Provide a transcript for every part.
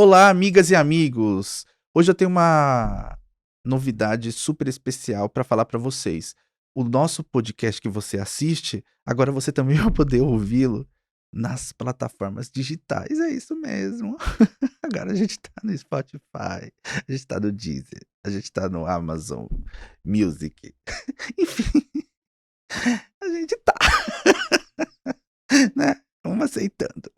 Olá, amigas e amigos! Hoje eu tenho uma novidade super especial para falar para vocês. O nosso podcast que você assiste, agora você também vai poder ouvi-lo nas plataformas digitais. É isso mesmo. Agora a gente tá no Spotify, a gente tá no Deezer, a gente tá no Amazon Music. Enfim, a gente tá, né? Vamos aceitando.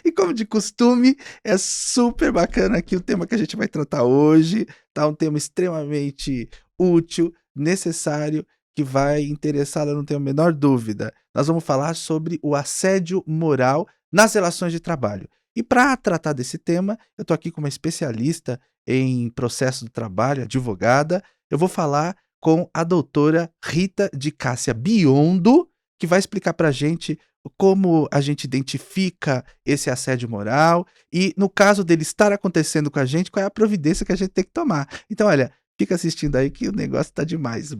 E como de costume, é super bacana aqui o tema que a gente vai tratar hoje, tá? Um tema extremamente útil, necessário, que vai interessá-la, não tenho a menor dúvida. Nós vamos falar sobre o assédio moral nas relações de trabalho. E para tratar desse tema, eu estou aqui com uma especialista em processo do trabalho, advogada. Eu vou falar com a doutora Rita de Cássia Biondo, que vai explicar para a gente como a gente identifica esse assédio moral e, no caso dele estar acontecendo com a gente, qual é a providência que a gente tem que tomar. Então, olha, fica assistindo aí que o negócio tá demais.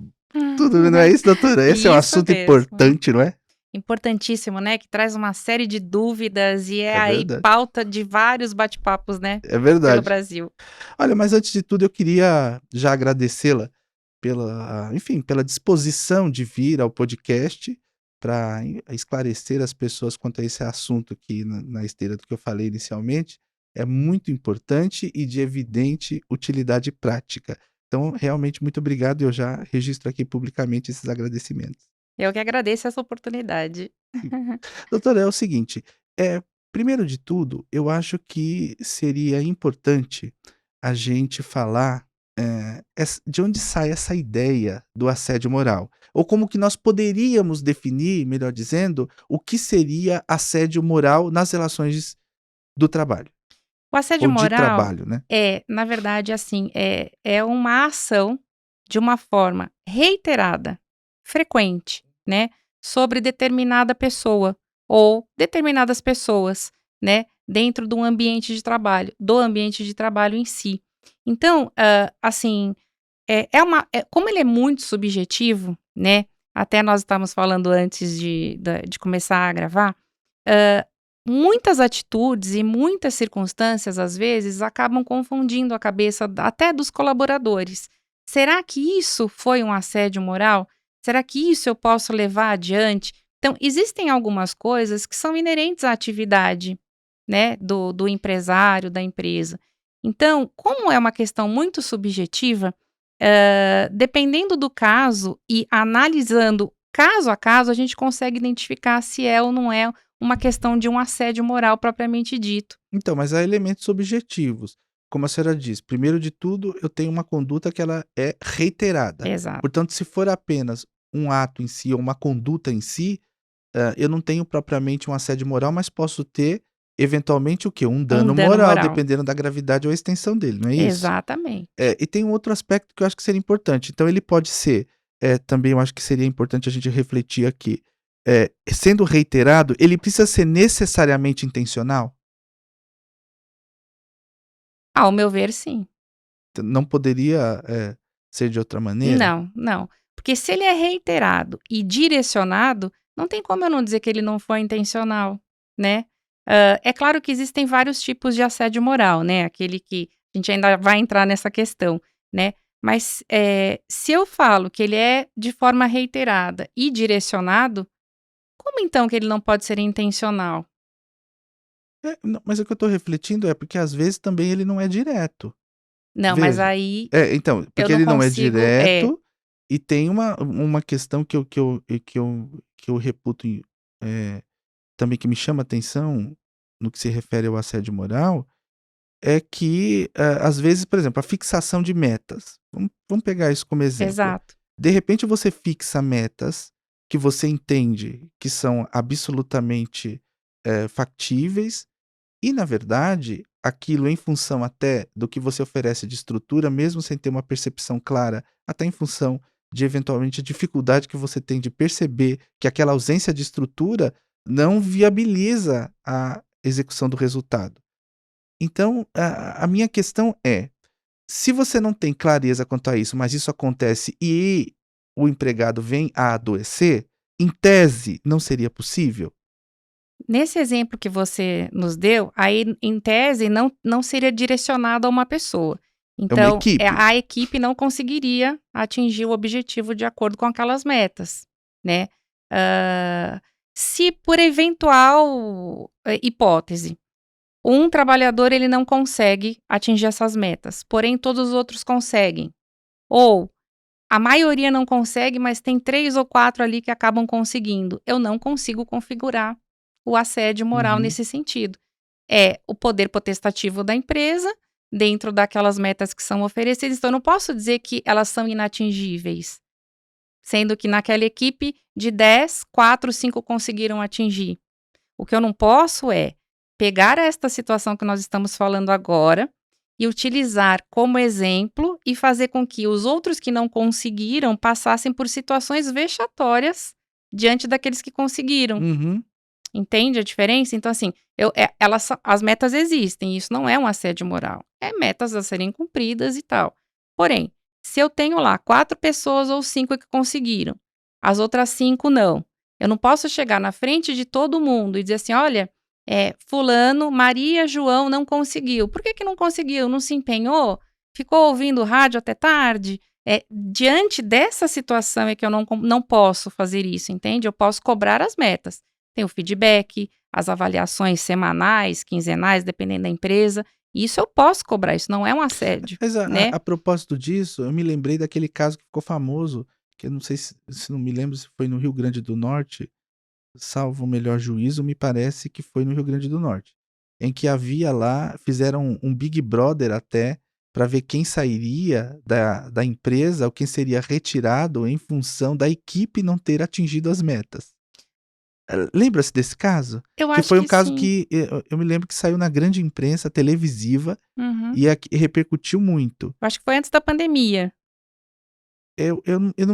Tudo, não é isso, doutora? Esse é um Isso assunto mesmo. importante, não é? Importantíssimo, né, que traz uma série de dúvidas e é É aí verdade. pauta de vários bate-papos, né, É pelo verdade. Brasil. Olha, mas antes de tudo eu queria já agradecê-la pela, enfim, pela disposição de vir ao podcast para esclarecer as pessoas quanto a esse assunto aqui na esteira do que eu falei inicialmente. É muito importante e de evidente utilidade prática. Então, realmente, muito obrigado. Eu já registro aqui publicamente esses agradecimentos. Eu que agradeço essa oportunidade. Doutora, é o seguinte, primeiro de tudo, eu acho que seria importante a gente falar, de onde sai essa ideia do assédio moral, ou como que nós poderíamos definir, melhor dizendo, o que seria assédio moral nas relações do trabalho, O assédio ou de moral trabalho, né. é, na verdade, assim, é uma ação de uma forma reiterada, frequente, né, sobre determinada pessoa ou determinadas pessoas, né, dentro de um ambiente de trabalho, do ambiente de trabalho em si. Então, assim, como ele é muito subjetivo, né, até nós estávamos falando antes de começar a gravar, muitas atitudes e muitas circunstâncias, às vezes, acabam confundindo a cabeça até dos colaboradores. Será que isso foi um assédio moral? Será que isso eu posso levar adiante? Então, existem algumas coisas que são inerentes à atividade, né, do empresário, da empresa. Então, como é uma questão muito subjetiva, dependendo do caso e analisando caso a caso, a gente consegue identificar se é ou não é uma questão de um assédio moral propriamente dito. Então, mas há elementos objetivos. Como a senhora diz, primeiro de tudo, eu tenho uma conduta que ela é reiterada. Exato. Portanto, se for apenas um ato em si ou uma conduta em si, eu não tenho propriamente um assédio moral, mas posso ter, eventualmente, o quê? Um Um dano dano moral, moral. dependendo da gravidade ou a extensão dele, não é isso? Exatamente. E tem um outro aspecto que eu acho que seria importante. Então ele pode ser, também eu acho que seria importante a gente refletir aqui, sendo reiterado, ele precisa ser necessariamente intencional? Ao meu ver, sim. Não poderia, ser de outra maneira? Não, não. Porque se ele é reiterado e direcionado, não tem como eu não dizer que ele não foi intencional, né. É claro que existem vários tipos de assédio moral, né, aquele que a gente ainda vai entrar nessa questão, né. Mas, se eu falo que ele é de forma reiterada e direcionado, como então que ele não pode ser intencional? Não, mas o que eu estou refletindo é porque às vezes também ele não é direto. Não, mas Veja. aí Então, eu porque não ele não é consigo direto e tem uma questão que eu reputo também que me chama atenção, no que se refere ao assédio moral, é que, às vezes, por exemplo, a fixação de metas. Vamos pegar isso como exemplo. exato. De repente você fixa metas que você entende que são absolutamente, factíveis e, na verdade, aquilo em função até do que você oferece de estrutura, mesmo sem ter uma percepção clara, até em função de eventualmente a dificuldade que você tem de perceber que aquela ausência de estrutura não viabiliza a execução do resultado. Então, a minha questão é, se você não tem clareza quanto a isso, mas isso acontece e o empregado vem a adoecer, em tese não seria possível? Nesse exemplo que você nos deu, aí em tese não seria direcionado a uma pessoa. É uma Então, equipe. a equipe não conseguiria atingir o objetivo de acordo com aquelas metas, né. Hã, se por eventual, hipótese, um trabalhador ele não consegue atingir essas metas, porém todos os outros conseguem, ou a maioria não consegue, mas tem 3 ou 4 ali que acabam conseguindo. Eu não consigo configurar o assédio moral Uhum. nesse sentido. É o poder potestativo da empresa, dentro daquelas metas que são oferecidas. Então, eu não posso dizer que elas são inatingíveis, sendo que naquela equipe de 10, 4, 5 conseguiram atingir. O que eu não posso é pegar esta situação que nós estamos falando agora e utilizar como exemplo e fazer com que os outros que não conseguiram passassem por situações vexatórias diante daqueles que conseguiram. Uhum. Entende a diferença? Então, assim, as metas existem, isso não é um assédio moral. É metas a serem cumpridas e tal. Porém, se eu tenho lá 4 pessoas ou 5 que conseguiram, as outras 5 não. Eu não posso chegar na frente de todo mundo e dizer assim: olha, fulano, Maria, João não conseguiu. Por que, que não conseguiu? Não se empenhou? Ficou ouvindo rádio até tarde? Diante dessa situação é que eu não posso fazer isso, entende? Eu posso cobrar as metas. Tem o feedback, as avaliações semanais, quinzenais, dependendo da empresa. Isso eu posso cobrar, isso não é um assédio, Mas a né. a propósito disso, eu me lembrei daquele caso que ficou famoso, que eu não sei se não me lembro se foi no Rio Grande do Norte, salvo o melhor juízo, me parece que foi no Rio Grande do Norte, em que havia lá fizeram um Big Brother até, para ver quem sairia da empresa ou quem seria retirado em função da equipe não ter atingido as metas. Lembra-se desse caso? Eu Que acho foi um que caso sim. que eu me lembro que saiu na grande imprensa televisiva Uhum. e aqui repercutiu muito. Eu acho que foi antes da pandemia. Eu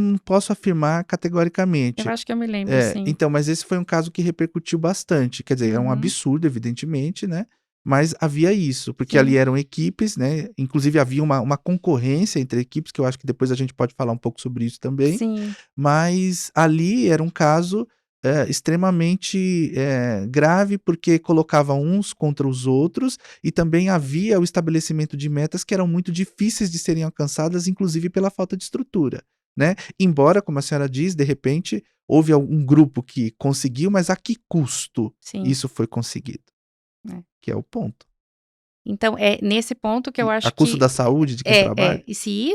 não posso afirmar Eu categoricamente. acho que eu me lembro, sim. Então, mas esse foi um caso que repercutiu bastante, quer dizer, é um Uhum. absurdo evidentemente, né, mas havia isso, porque ali Sim, eram equipes, né, inclusive havia uma concorrência entre equipes, que eu acho que depois a gente pode falar um pouco sobre isso também, sim. mas ali era um caso, extremamente, grave, porque colocava uns contra os outros, e também havia o estabelecimento de metas que eram muito difíceis de serem alcançadas, inclusive pela falta de estrutura, né. Embora, como a senhora diz, de repente, houve um grupo que conseguiu, mas a que custo Sim, isso foi conseguido? é. Que é o ponto. Então é nesse ponto que eu E a acho custo que da saúde de quem trabalha? e se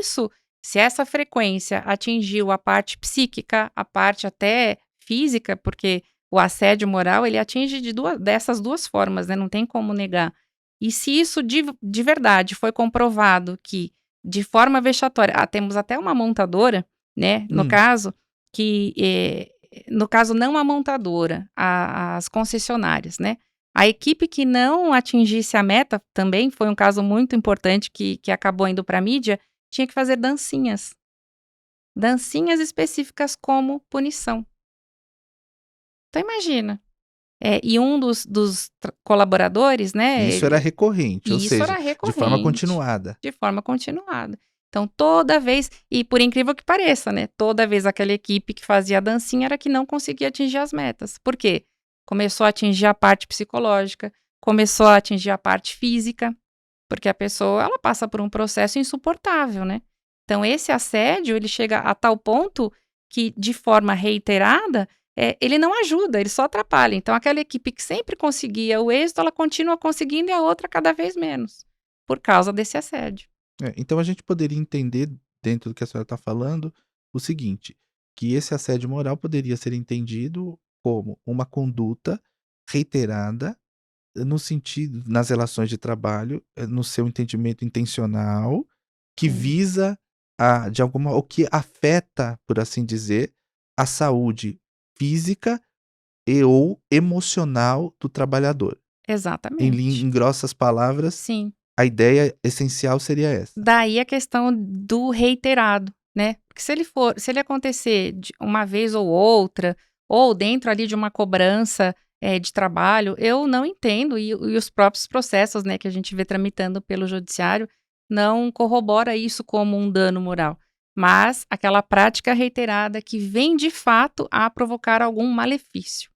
essa frequência atingiu a parte psíquica, a parte até física, porque o assédio moral ele atinge dessas 2 formas, né, não tem como negar. E se isso de verdade foi comprovado que de forma vexatória temos até uma montadora, né, Hum. no caso não a montadora, as concessionárias, né. A equipe que não atingisse a meta, também foi um caso muito importante que acabou indo para a mídia, tinha que fazer dancinhas. Dancinhas específicas como punição. Então imagina, e um dos colaboradores, E né, isso era ele recorrente, ou e isso era seja, de forma recorrente, continuada. de forma continuada. Então toda vez e por incrível que pareça, né, toda vez aquela equipe que fazia a dancinha era que não conseguia atingir as metas. Por quê? Começou a atingir a parte psicológica, começou a atingir a parte física, porque a pessoa ela passa por um processo insuportável, né. Então esse assédio ele chega a tal ponto que de forma reiterada, ele não ajuda, ele só atrapalha. Então aquela equipe que sempre conseguia o êxito, ela continua conseguindo e a outra cada vez menos, por causa desse assédio. Então a gente poderia entender, dentro do que a senhora está falando, o seguinte, que esse assédio moral poderia ser entendido como uma conduta reiterada, no sentido nas relações de trabalho, no seu entendimento intencional, que Sim, visa de alguma ou que afeta, por assim dizer, a saúde física e ou emocional do trabalhador. exatamente. Em grossas palavras, Sim. a ideia essencial seria essa. Daí a questão do reiterado, né, porque se ele acontecer de uma vez ou outra, ou dentro ali de uma cobrança, de trabalho, eu não entendo e os próprios processos, né, que a gente vê tramitando pelo judiciário, não corrobora isso como um dano moral, mas aquela prática reiterada que vem de fato a provocar algum malefício.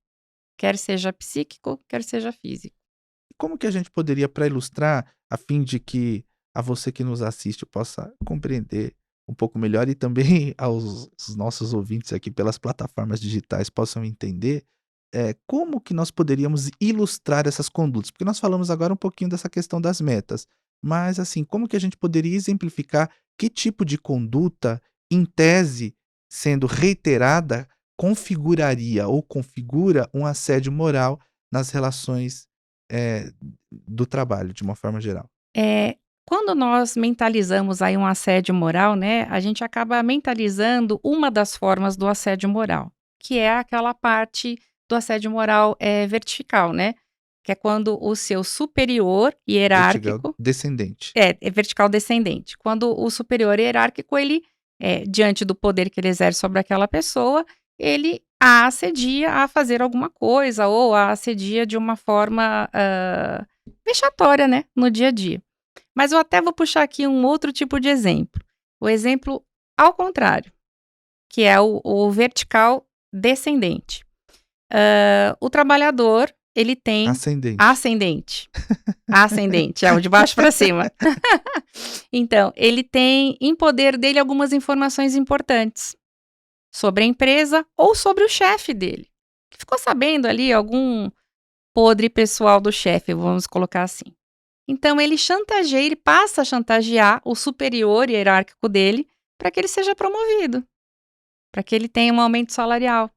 quer seja psíquico, quer seja físico. Como que a gente poderia, para ilustrar, a fim de que a você que nos assiste possa compreender um pouco melhor e também aos os nossos ouvintes aqui pelas plataformas digitais possam entender, como que nós poderíamos ilustrar essas condutas? Porque nós falamos agora um pouquinho dessa questão das metas, mas assim, como que a gente poderia exemplificar que tipo de conduta, em tese, sendo reiterada, configuraria ou configura um assédio moral nas relações, do trabalho, de uma forma geral? É, quando nós mentalizamos aí um assédio moral, né, a gente acaba mentalizando uma das formas do assédio moral, que é aquela parte do assédio moral vertical, né? Que é quando o seu superior Vertical hierárquico descendente. é vertical descendente. Quando o superior hierárquico, ele, diante do poder que ele exerce sobre aquela pessoa, ele a assedia a fazer alguma coisa ou a assedia de uma forma vexatória, né, no dia a dia. Mas eu até vou puxar aqui um outro tipo de exemplo. O exemplo ao contrário, que é o vertical descendente. O trabalhador, ele tem Ascendente. ascendente. Ascendente, é o de baixo para cima. Então, ele tem em poder dele algumas informações importantes sobre a empresa ou sobre o chefe dele. Que ficou sabendo ali algum podre pessoal do chefe, vamos colocar assim. Então, ele passa a chantagear o superior hierárquico dele para que ele seja promovido, para que ele tenha um aumento salarial.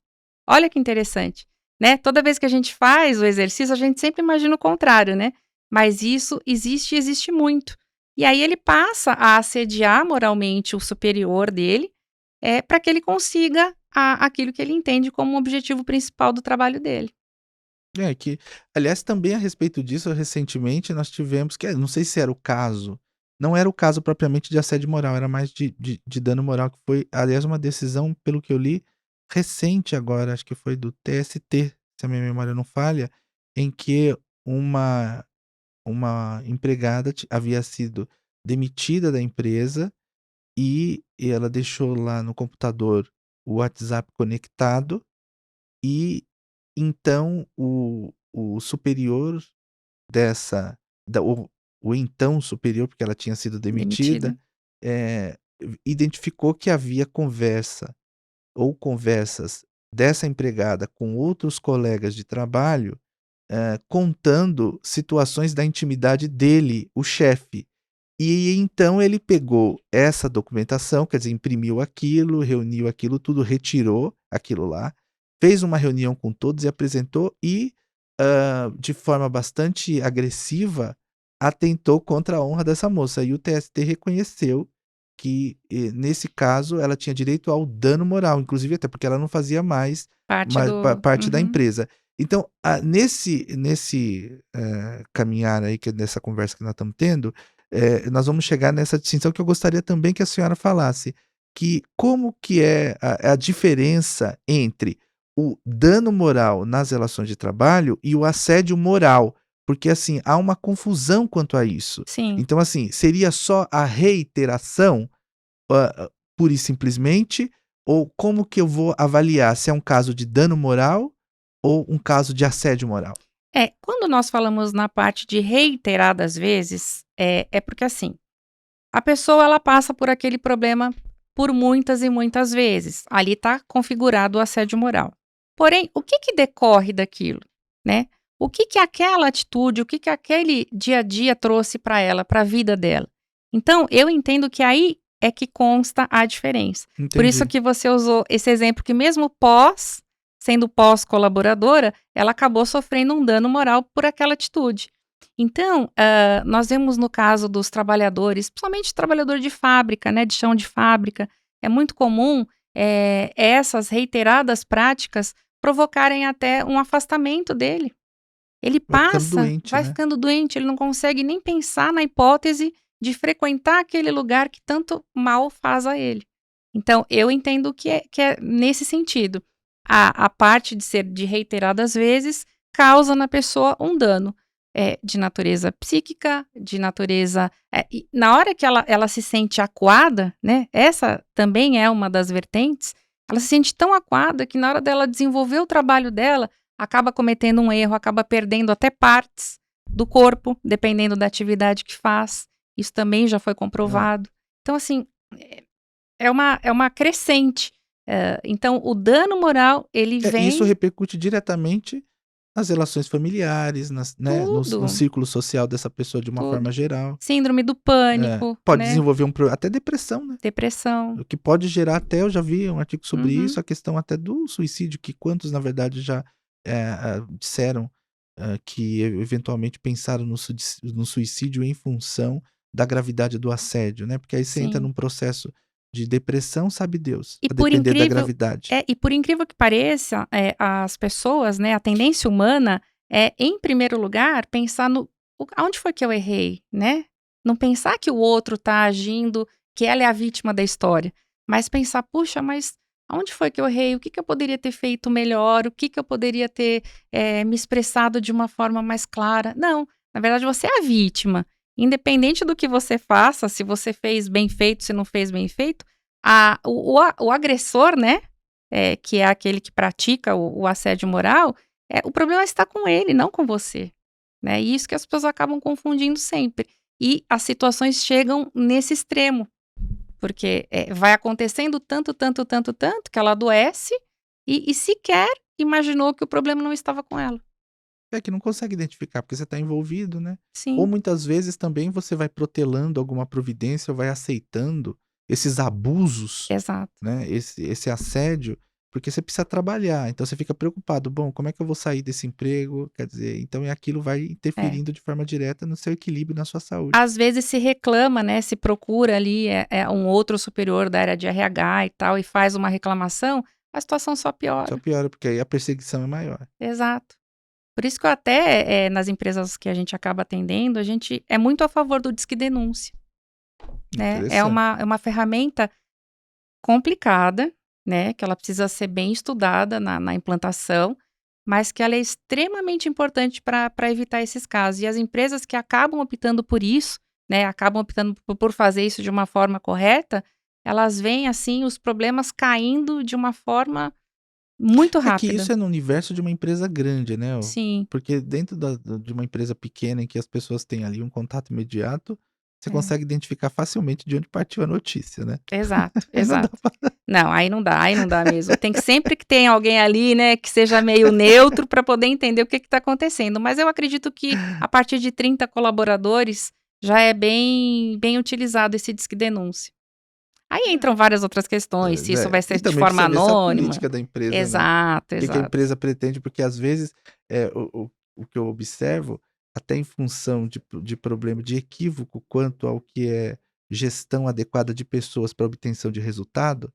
Olha que interessante, né? Toda vez que a gente faz o exercício, a gente sempre imagina o contrário, né? Mas isso existe e existe muito. E aí ele passa a assediar moralmente o superior dele, para que ele consiga aquilo que ele entende como o objetivo principal do trabalho dele. É que, aliás, também a respeito disso, recentemente nós tivemos que não sei se era o caso, não era o caso propriamente de assédio moral, era mais de dano moral, que foi, aliás, uma decisão, pelo que eu li, recente agora, acho que foi do TST, se a minha memória não falha, em que uma uma empregada havia sido demitida da empresa e ela deixou lá no computador o WhatsApp conectado e então o superior dessa da o então superior, porque ela tinha sido Demitida. demitida, eh, identificou que havia conversa ou conversas dessa empregada com outros colegas de trabalho, contando situações da intimidade dele, o chefe. E então ele pegou essa documentação, quer dizer, imprimiu aquilo, reuniu aquilo tudo, retirou aquilo lá, fez uma reunião com todos e apresentou e, de forma bastante agressiva, atentou contra a honra dessa moça. E o TST reconheceu que, nesse caso, ela tinha direito ao dano moral, inclusive até porque ela não fazia mais Parte do. parte da Uhum. empresa. Então, nesse caminhar aí, que é nessa conversa que nós estamos tendo, nós vamos chegar nessa distinção que eu gostaria também que a senhora falasse, que como que é a diferença entre o dano moral nas relações de trabalho e o assédio moral, porque, assim, há uma confusão quanto a isso. Sim. Então, assim, seria só a reiteração, pura e simplesmente, ou como que eu vou avaliar se é um caso de dano moral ou um caso de assédio moral? Quando nós falamos na parte de reiteradas vezes, é porque assim, a pessoa ela passa por aquele problema por muitas e muitas vezes. Ali está configurado o assédio moral. Porém, o que que decorre daquilo, né? O que que aquela atitude, o que que aquele dia a dia trouxe para ela, para a vida dela? Então, eu entendo que aí é que consta a diferença. Por isso Entendi. que você usou esse exemplo que mesmo sendo pós-colaboradora, ela acabou sofrendo um dano moral por aquela atitude. Então, nós vemos no caso dos trabalhadores, principalmente trabalhador de fábrica, né, de chão de fábrica, é muito comum essas reiteradas práticas provocarem até um afastamento dele. Ele Vai ficando passa, doente, vai né. ficando doente, ele não consegue nem pensar na hipótese de frequentar aquele lugar que tanto mal faz a ele. Então, eu entendo que é nesse sentido. A parte de ser de reiteradas vezes causa na pessoa um dano de natureza psíquica, de natureza. E na hora que ela se sente acuada, né? Essa também é uma das vertentes. Ela se sente tão acuada que na hora dela desenvolver o trabalho dela, acaba cometendo um erro, acaba perdendo até partes do corpo, dependendo da atividade que faz. Isso também já foi comprovado. Então, assim, é uma crescente. Então, o dano moral, ele Isso vem repercute diretamente nas relações familiares, né, no tudo, círculo social dessa pessoa de uma tudo. forma geral. Síndrome do É, pânico, pode né? desenvolver até depressão, né? Depressão. O que pode gerar até, eu já vi um artigo sobre Uhum. isso, a questão até do suicídio, que quantos, na verdade, já disseram que eventualmente pensaram no suicídio em função da gravidade do assédio, né? Porque aí você entra Sim. num processo de depressão, sabe Deus, E a por depender da incrível gravidade. e por incrível que pareça, as pessoas, né, a tendência humana é, em primeiro lugar, pensar no aonde foi que eu errei, né? Não pensar que o outro tá agindo, que ela é a vítima da história, mas pensar: "Puxa, mas aonde foi que eu errei? O que que eu poderia ter feito melhor? O que que eu poderia ter, me expressado de uma forma mais clara?". Não, na verdade você é a vítima. Independente do que você faça, se você fez bem feito, se não fez bem feito, o agressor, né, que é aquele que pratica o assédio moral, o problema está com ele, não com você, né, e isso que as pessoas acabam confundindo sempre. E as situações chegam nesse extremo, porque, vai acontecendo tanto, tanto, tanto, tanto, que ela adoece e sequer imaginou que o problema não estava com ela. É que não consegue identificar, porque você está envolvido, né? Ou Sim, muitas vezes também você vai protelando alguma providência, ou vai aceitando esses abusos, exato. né? Esse assédio, porque você precisa trabalhar. Então você fica preocupado, bom, como é que eu vou sair desse emprego? Quer dizer, então aquilo vai É. interferindo de forma direta no seu equilíbrio, na sua saúde. Às vezes se reclama, né, se procura ali, um outro superior da área de RH e tal, e faz uma reclamação, a situação só Só piora. piora, porque aí a perseguição é maior. Exato. Por isso que eu até, nas empresas que a gente acaba atendendo, a gente é muito a favor do Disque Denúncia, né. Interessante. É uma ferramenta complicada, né, que ela precisa ser bem estudada na implantação, mas que ela é extremamente importante para evitar esses casos. E as empresas que acabam optando por isso, né, acabam optando por fazer isso de uma forma correta, elas veem, assim, os problemas caindo de uma forma muito É que rápida. isso é no universo de uma empresa grande, né? Sim, Porque dentro de uma empresa pequena em que as pessoas têm ali um contato imediato, você é. consegue identificar facilmente de onde partiu a notícia, né? Exato, Aí não dá exato. pra... Não, aí não dá mesmo. Tem que sempre que tem alguém ali, né, que seja meio neutro para poder entender o que está acontecendo. Mas eu acredito que a partir de 30 colaboradores já é bem utilizado esse Disque Denúncia. Aí entram várias outras questões, se isso vai E ser de também forma precisa ver se a anônima. política da empresa, né? Exato, O que a exato. empresa pretende, porque às vezes o que eu observo, até em função de problema, de equívoco quanto ao que é gestão adequada de pessoas para obtenção de resultado,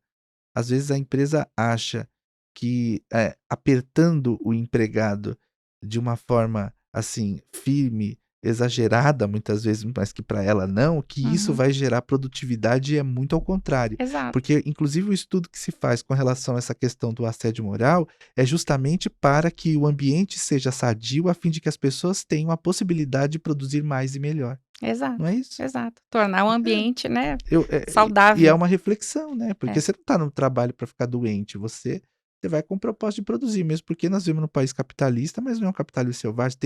às vezes a empresa acha que, apertando o empregado de uma forma, assim, firme, exagerada muitas vezes, mas que para ela não, que isso Uhum, vai gerar produtividade e é muito ao contrário. exato. Porque inclusive o estudo que se faz com relação a essa questão do assédio moral, é justamente para que o ambiente seja sadio, a fim de que as pessoas tenham a possibilidade de produzir mais e melhor, não Exato, é isso? exato. Tornar o É. ambiente, né, E é saudável. uma reflexão, né, porque É, você não está no trabalho para ficar doente, você vai com o propósito de produzir, mesmo porque nós vivemos num país capitalista, mas não é um capitalismo selvagem,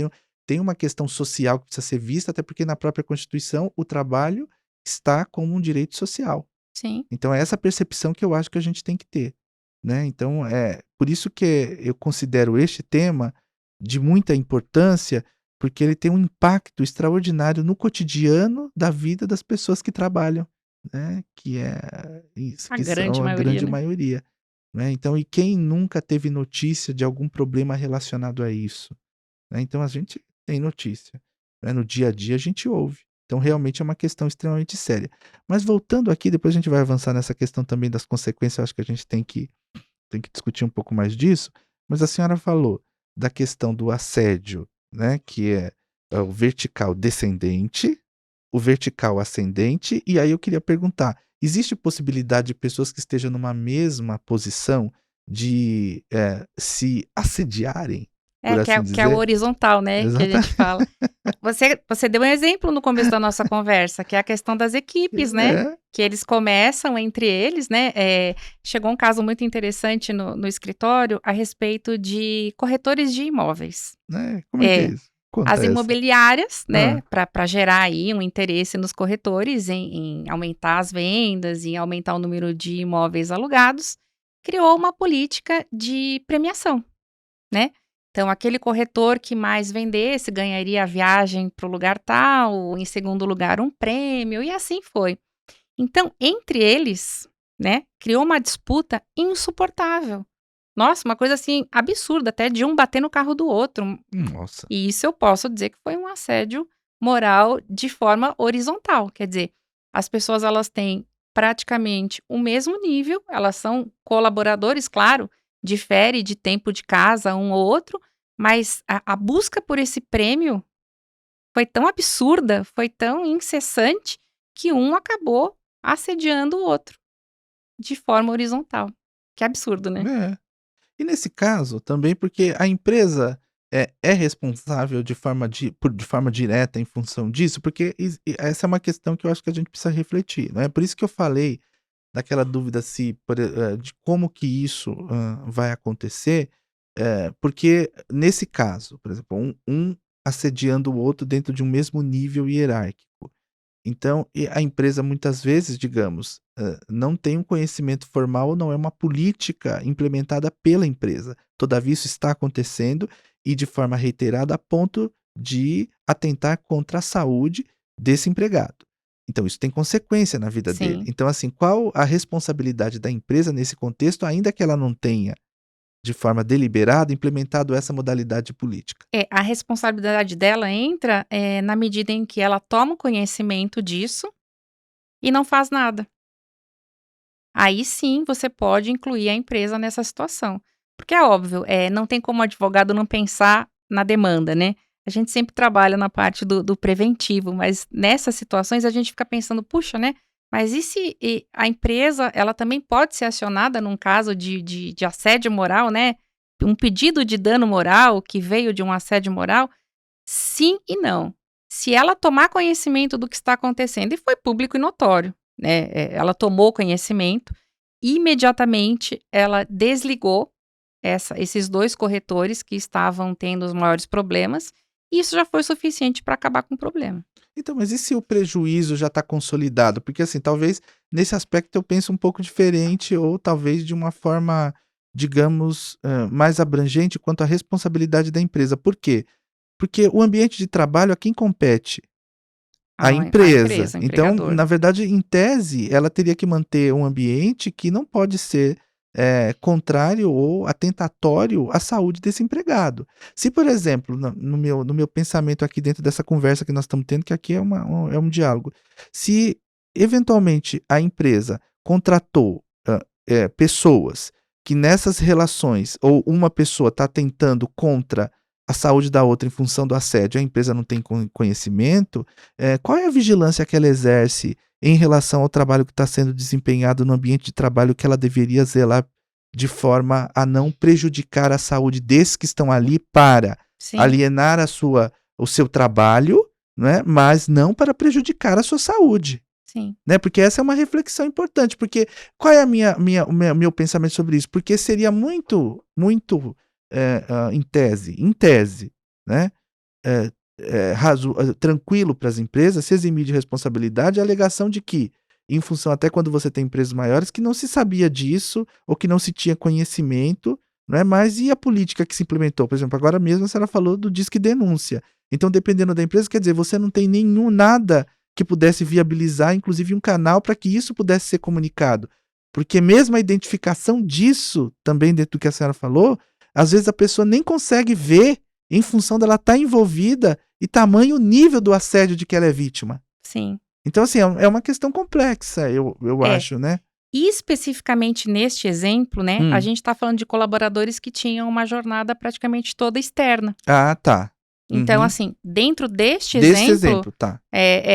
tem uma questão social que precisa ser vista, até porque na própria Constituição o trabalho está como um direito social. sim, Então é essa percepção que eu acho que a gente tem que ter, né, então, por isso que eu considero este tema de muita importância, porque ele tem um impacto extraordinário no cotidiano da vida das pessoas que trabalham, né, que é isso, a que grande são a maioria, grande né. maioria, né, então e quem nunca teve notícia de algum problema relacionado a isso, né, então a gente tem notícia, né, no dia a dia a gente ouve, então realmente é uma questão extremamente séria. Mas voltando aqui, depois a gente vai avançar nessa questão também das consequências, eu acho que a gente tem que discutir um pouco mais disso, mas a senhora falou da questão do assédio, né, que é o vertical descendente, o vertical ascendente, e aí eu queria perguntar, existe possibilidade de pessoas que estejam numa mesma posição de, se assediarem? por que é, assim que é o dizer. horizontal, né? Que a Exata gente fala. Você deu um exemplo no começo da nossa conversa, que é a questão das equipes, né? É, Que eles começam entre eles, né? Chegou um caso muito interessante no escritório a respeito de corretores de imóveis. né, como é que é isso? As Conta essa. imobiliárias, né, Hã. para gerar aí um interesse nos corretores em aumentar as vendas, em aumentar o número de imóveis alugados, criou uma política de premiação, né. Então aquele corretor que mais vendesse ganharia a viagem para o lugar tal, em segundo lugar um prêmio e assim foi. Então entre eles, né, criou uma disputa insuportável. Nossa, uma coisa assim absurda, até de um bater no carro do outro. Nossa. E isso eu posso dizer que foi um assédio moral de forma horizontal, quer dizer, as pessoas elas têm praticamente o mesmo nível, elas são colaboradores, claro, difere de tempo de casa um ou outro, mas a busca por esse prêmio foi tão absurda, foi tão incessante, que um acabou assediando o outro, de forma horizontal. Que absurdo, né? É. E nesse caso também porque a empresa é responsável de forma direta em função disso, porque essa é uma questão que eu acho que a gente precisa refletir, né, por isso que eu falei daquela dúvida se de como que isso, vai acontecer, porque nesse caso, por exemplo, um assediando o outro dentro de um mesmo nível hierárquico. Então, a empresa muitas vezes, digamos, não tem um conhecimento formal ou não é uma política implementada pela empresa. Todavia, isso está acontecendo e de forma reiterada a ponto de atentar contra a saúde desse empregado. Então, isso tem consequência na vida dele. Sim. Então, assim, qual a responsabilidade da empresa nesse contexto, ainda que ela não tenha, de forma deliberada, implementado essa modalidade política? A responsabilidade dela entra, na medida em que ela toma o conhecimento disso e não faz nada. Aí sim você pode incluir a empresa nessa situação. Porque é óbvio, não tem como o advogado não pensar na demanda, né. A gente sempre trabalha na parte do preventivo, mas nessas situações a gente fica pensando: "Puxa, né, mas e se a empresa ela também pode ser acionada num caso de assédio moral, né, um pedido de dano moral que veio de um assédio moral?" Sim e não. Se ela tomar conhecimento do que está acontecendo, e foi público e notório, né, ela tomou conhecimento, imediatamente ela desligou esses 2 corretores que estavam tendo os maiores problemas, e isso já foi suficiente para acabar com o problema. Então, mas e se o prejuízo já está consolidado? Porque, assim, talvez nesse aspecto eu pense um pouco diferente ou talvez de uma forma, digamos, mais abrangente quanto à responsabilidade da empresa. Por quê? Porque o ambiente de trabalho a quem compete? A A empresa. empresa, o Então, empregador. na verdade, em tese, ela teria que manter um ambiente que não pode ser, contrário ou atentatório à saúde desse empregado. Se, por exemplo, no meu pensamento aqui dentro dessa conversa que nós estamos tendo, que aqui é um diálogo, se eventualmente a empresa contratou, pessoas que nessas relações ou uma pessoa está tentando contra a saúde da outra em função do assédio, a empresa não tem conhecimento, qual é a vigilância que ela exerce em relação ao trabalho que está sendo desempenhado no ambiente de trabalho que ela deveria zelar de forma a não prejudicar a saúde desses que estão ali para Sim, alienar o seu trabalho, né, mas não para prejudicar a sua saúde, sim, né? Porque essa é uma reflexão importante, porque qual é o meu pensamento sobre isso? Porque seria muito, em tese, né, eh tranquilo para as empresas se eximir de responsabilidade a alegação de que, em função até quando você tem empresas maiores, que não se sabia disso ou que não se tinha conhecimento, não é, mas e a política que se implementou? Por exemplo, agora mesmo a senhora falou do Disque Denúncia. Então, dependendo da empresa, quer dizer, você não tem nada que pudesse viabilizar, inclusive um canal para que isso pudesse ser comunicado. Porque mesmo a identificação disso, também dentro do que a senhora falou, às vezes a pessoa nem consegue ver em função dela estar envolvida e tamanho o nível do assédio de que ela é vítima. sim. Então, assim, é uma questão complexa, eu É. acho, né. E especificamente neste exemplo, né, a Hum. gente está falando de colaboradores que tinham uma jornada praticamente toda externa. Ah, tá. Então, Uhum. assim, dentro deste Desse exemplo, exemplo, tá.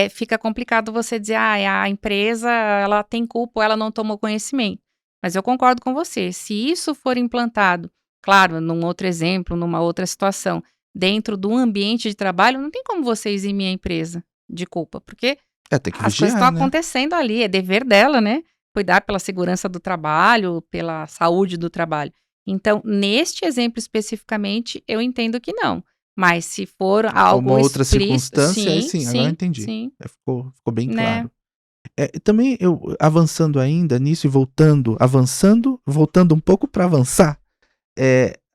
fica complicado você dizer: "Ah, a empresa ela tem culpa ou ela não tomou conhecimento". Mas eu concordo com você, se isso for implantado claro, num outro exemplo, numa outra situação, dentro do ambiente de trabalho, não tem como você eximir a empresa de culpa, porque Tem que as coisas estão vigiar, né? acontecendo ali, é dever dela, né? Cuidar pela segurança do trabalho, pela saúde do trabalho. Então, neste exemplo especificamente, eu entendo que não. Mas se for For uma algo outra explícito, circunstância, aí sim, sim, agora eu sim, entendi. sim, Ficou bem né? claro. E também eu avançando ainda nisso e voltando, avançando, voltando um pouco para avançar,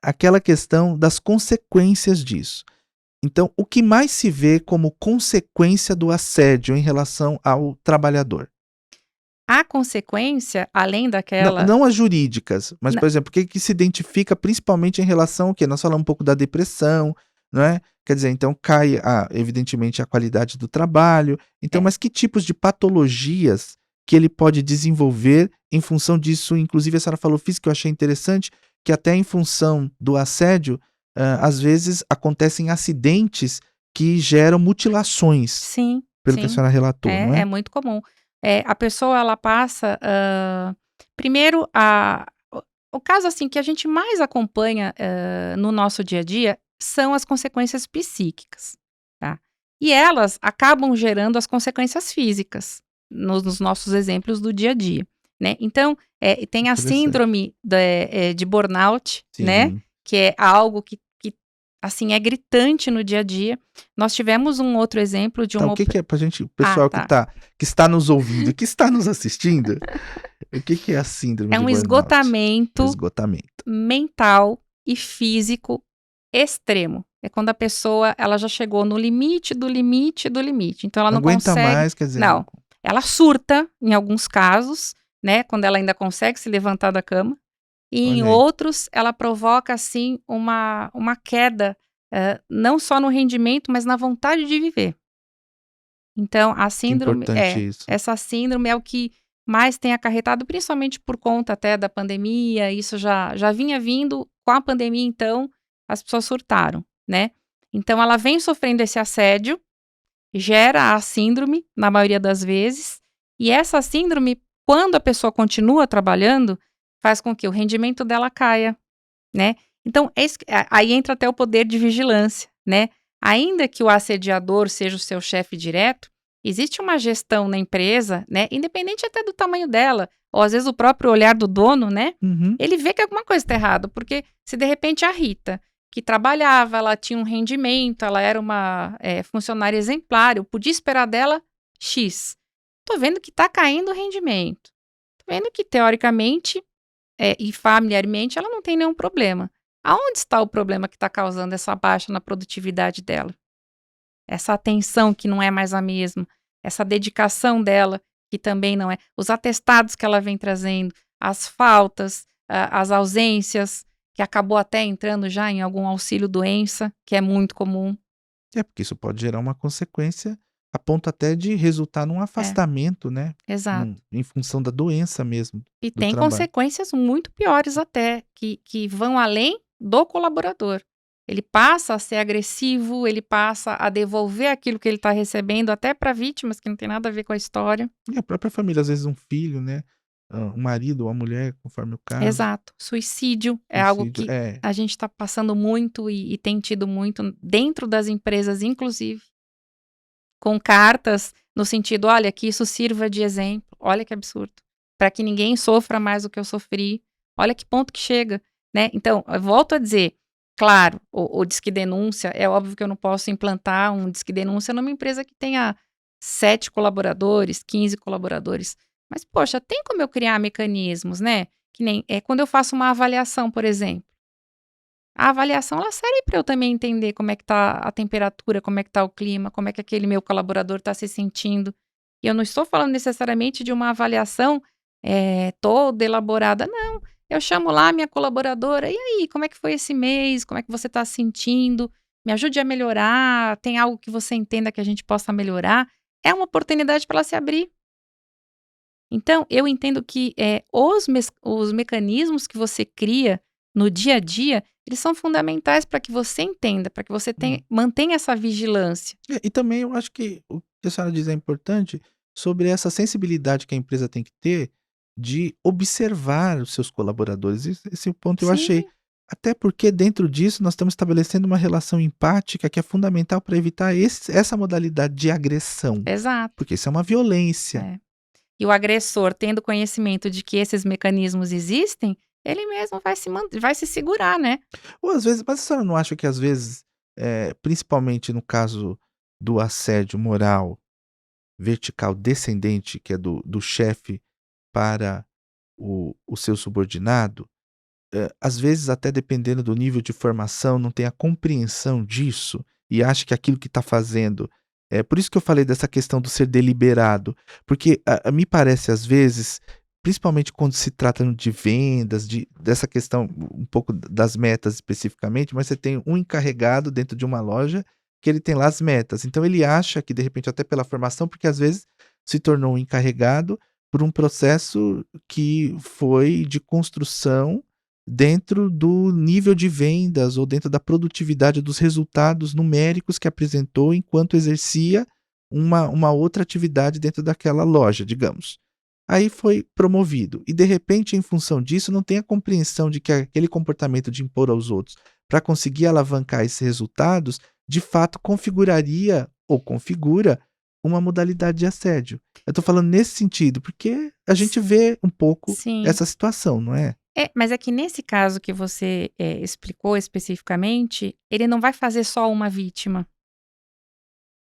aquela questão das consequências disso. Então, o que mais se vê como consequência do assédio em relação ao trabalhador? A consequência, além Não, daquela. não as jurídicas, mas, na- por exemplo, o que se identifica principalmente em relação ao quê? Nós falamos um pouco da depressão, não é? Quer dizer, então cai, evidentemente, a qualidade do trabalho. Então, é, mas que tipos de patologias que ele pode desenvolver em função disso? Inclusive, a senhora falou física, que eu achei interessante, que até em função do assédio, às vezes acontecem acidentes que geram mutilações, sim, pelo que a sim, senhora relatou, não é é? muito comum. A pessoa, ela passa. Primeiro, o caso assim que a gente mais acompanha no nosso dia a dia são as consequências psíquicas, tá? E elas acabam gerando as consequências físicas nos nossos exemplos do dia a dia, né? Então, tem a Interessante. síndrome de burnout, né? Sim. Que é algo que assim, é gritante no dia a dia. Nós tivemos um outro exemplo de Tá, o uma. que que é pra gente, o Ah, pessoal tá. que está nos ouvindo, que está nos assistindo, o que que é a síndrome É de um burnout? O esgotamento esgotamento. mental e físico extremo. É quando a pessoa, ela já chegou no limite do limite do limite. Então ela Não não aguenta consegue. mais, quer dizer, não. Não. Ela surta em alguns casos, né? Quando ela ainda consegue se levantar da cama. E em Olha aí, outros, ela provoca, assim, uma queda, não só no rendimento, mas na vontade de viver. Então, a que síndrome importante isso. essa síndrome é o que mais tem acarretado, principalmente por conta até da pandemia, isso já vinha vindo, com a pandemia então, as pessoas surtaram, né. Então ela vem sofrendo esse assédio, gera a síndrome, na maioria das vezes, e essa síndrome, quando a pessoa continua trabalhando, faz com que o rendimento dela caia, né. Então é isso que aí entra até o poder de vigilância, né. Ainda que o assediador seja o seu chefe direto, existe uma gestão na empresa, né, independente até do tamanho dela, ou às vezes o próprio olhar do dono, né, Uhum. ele vê que alguma coisa está errado, porque se de repente a Rita, que trabalhava, ela tinha um rendimento, ela era uma, funcionária exemplar, eu podia esperar dela X. Tô vendo que está caindo o rendimento, tô vendo que teoricamente e familiarmente ela não tem nenhum problema. Aonde está o problema que está causando essa baixa na produtividade dela? Essa atenção que não é mais a mesma, essa dedicação dela que também não é. Os atestados que ela vem trazendo, as faltas, as ausências, que acabou até entrando já em algum auxílio-doença, que é muito comum. Porque isso pode gerar uma consequência a ponto até de resultar num É, afastamento, né, exato. em função da doença mesmo, E do tem trabalho. consequências muito piores até, que vão além do colaborador. Ele passa a ser agressivo, ele passa a devolver aquilo que ele está recebendo até para vítimas que não tem nada a ver com a história. E a própria família, às vezes um filho, né, um marido ou uma mulher, conforme o caso, Exato. Suicídio é algo suicídio. que a gente está passando muito e tem tido muito dentro das empresas, inclusive, com cartas no sentido: olha, que isso sirva de exemplo, olha que absurdo, para que ninguém sofra mais do que eu sofri, olha que ponto que chega, né. Então, eu volto a dizer, claro, o disque denúncia, é óbvio que eu não posso implantar um disque denúncia numa empresa que tenha 7 colaboradores, 15 colaboradores, mas poxa, tem como eu criar mecanismos, né, que nem, quando eu faço uma avaliação, por exemplo, a avaliação ela serve para eu também entender como é que tá a temperatura, como é que tá o clima, como é que aquele meu colaborador está se sentindo. E eu não estou falando necessariamente de uma avaliação, toda elaborada, não. Eu chamo lá a minha colaboradora: "E aí, como é que foi esse mês? Como é que você está se sentindo? Me ajude a melhorar. Tem algo que você entenda que a gente possa melhorar?". É uma oportunidade para ela se abrir. Então, eu entendo que, os mecanismos que você cria no dia a dia, eles são fundamentais para que você entenda, para que você Hum. mantenha essa vigilância. E também eu acho que o que a senhora diz é importante sobre essa sensibilidade que a empresa tem que ter de observar os seus colaboradores. Esse ponto eu achei Sim, Até porque dentro disso nós estamos estabelecendo uma relação empática que é fundamental para evitar essa modalidade de agressão, Exato. porque isso é uma violência. É. E o agressor, tendo conhecimento de que esses mecanismos existem, ele mesmo vai se segurar, né. Ou às vezes, mas a senhora não acha que às vezes, principalmente no caso do assédio moral vertical descendente, que é do chefe para o seu subordinado, às vezes até dependendo do nível de formação, não tem a compreensão disso e acha que aquilo que está fazendo por isso que eu falei dessa questão do ser deliberado, porque me parece às vezes, principalmente quando se trata de vendas, dessa questão um pouco das metas especificamente, mas você tem um encarregado dentro de uma loja que ele tem lá as metas, então ele acha que de repente até pela formação, porque às vezes se tornou um encarregado por um processo que foi de construção dentro do nível de vendas ou dentro da produtividade dos resultados numéricos que apresentou enquanto exercia uma outra atividade dentro daquela loja, digamos. Aí foi promovido e de repente em função disso não tem a compreensão de que aquele comportamento de impor aos outros para conseguir alavancar esses resultados, de fato configuraria ou configura uma modalidade de assédio. Eu estou falando nesse sentido, porque a gente vê um pouco Sim. essa situação, não é? Mas é que nesse caso que você, explicou especificamente, ele não vai fazer só uma vítima.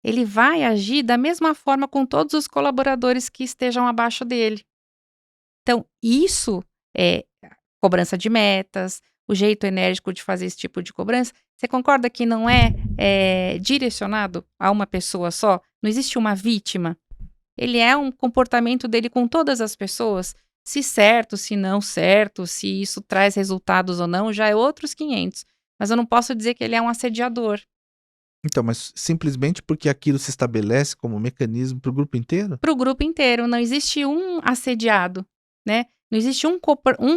Ele vai agir da mesma forma com todos os colaboradores que estejam abaixo dele. Então isso é cobrança de metas, o jeito enérgico de fazer esse tipo de cobrança, você concorda que não é, direcionado a uma pessoa só? Não existe uma vítima? Ele é um comportamento dele com todas as pessoas, se certo, se não certo, se isso traz resultados ou não, já é outros 500. Mas eu não posso dizer que ele é um assediador. Então, mas simplesmente porque aquilo se estabelece como mecanismo para o grupo inteiro? Para o grupo inteiro, não existe um assediado, né, não existe um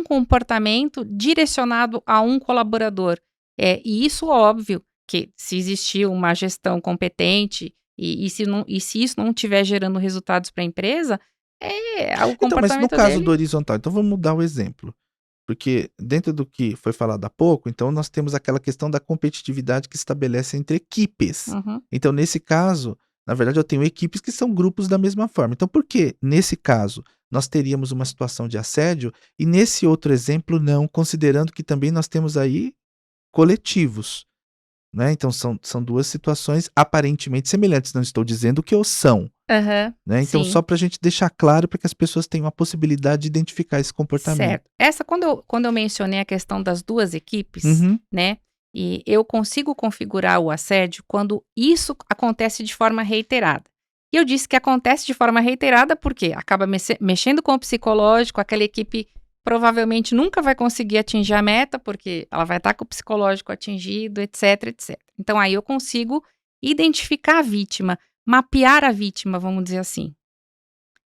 comportamento direcionado a um colaborador. E isso óbvio que se existir uma gestão competente e se isso não estiver gerando resultados para a empresa, o Então, mas no comportamento caso do dele. horizontal, então vamos mudar o exemplo. Porque dentro do que foi falado há pouco, então nós temos aquela questão da competitividade que se estabelece entre equipes. Uhum. Então, nesse caso, na verdade, eu tenho equipes que são grupos da mesma forma. Então, por que, nesse caso, nós teríamos uma situação de assédio e nesse outro exemplo não, considerando que também nós temos aí coletivos, né? Então, são duas situações aparentemente semelhantes. Não estou dizendo que o são, Aham, né? Então, sim. só para a gente deixar claro para que as pessoas tenham a possibilidade de identificar esse comportamento. Certo. Essa quando eu mencionei a questão das 2 equipes, Uhum. né, e eu consigo configurar o assédio quando isso acontece de forma reiterada. E eu disse que acontece de forma reiterada, porque acaba mexendo com o psicológico, aquela equipe provavelmente nunca vai conseguir atingir a meta, porque ela vai estar com o psicológico atingido, etc, etc. Então aí eu consigo identificar a vítima, mapear a vítima, vamos dizer assim.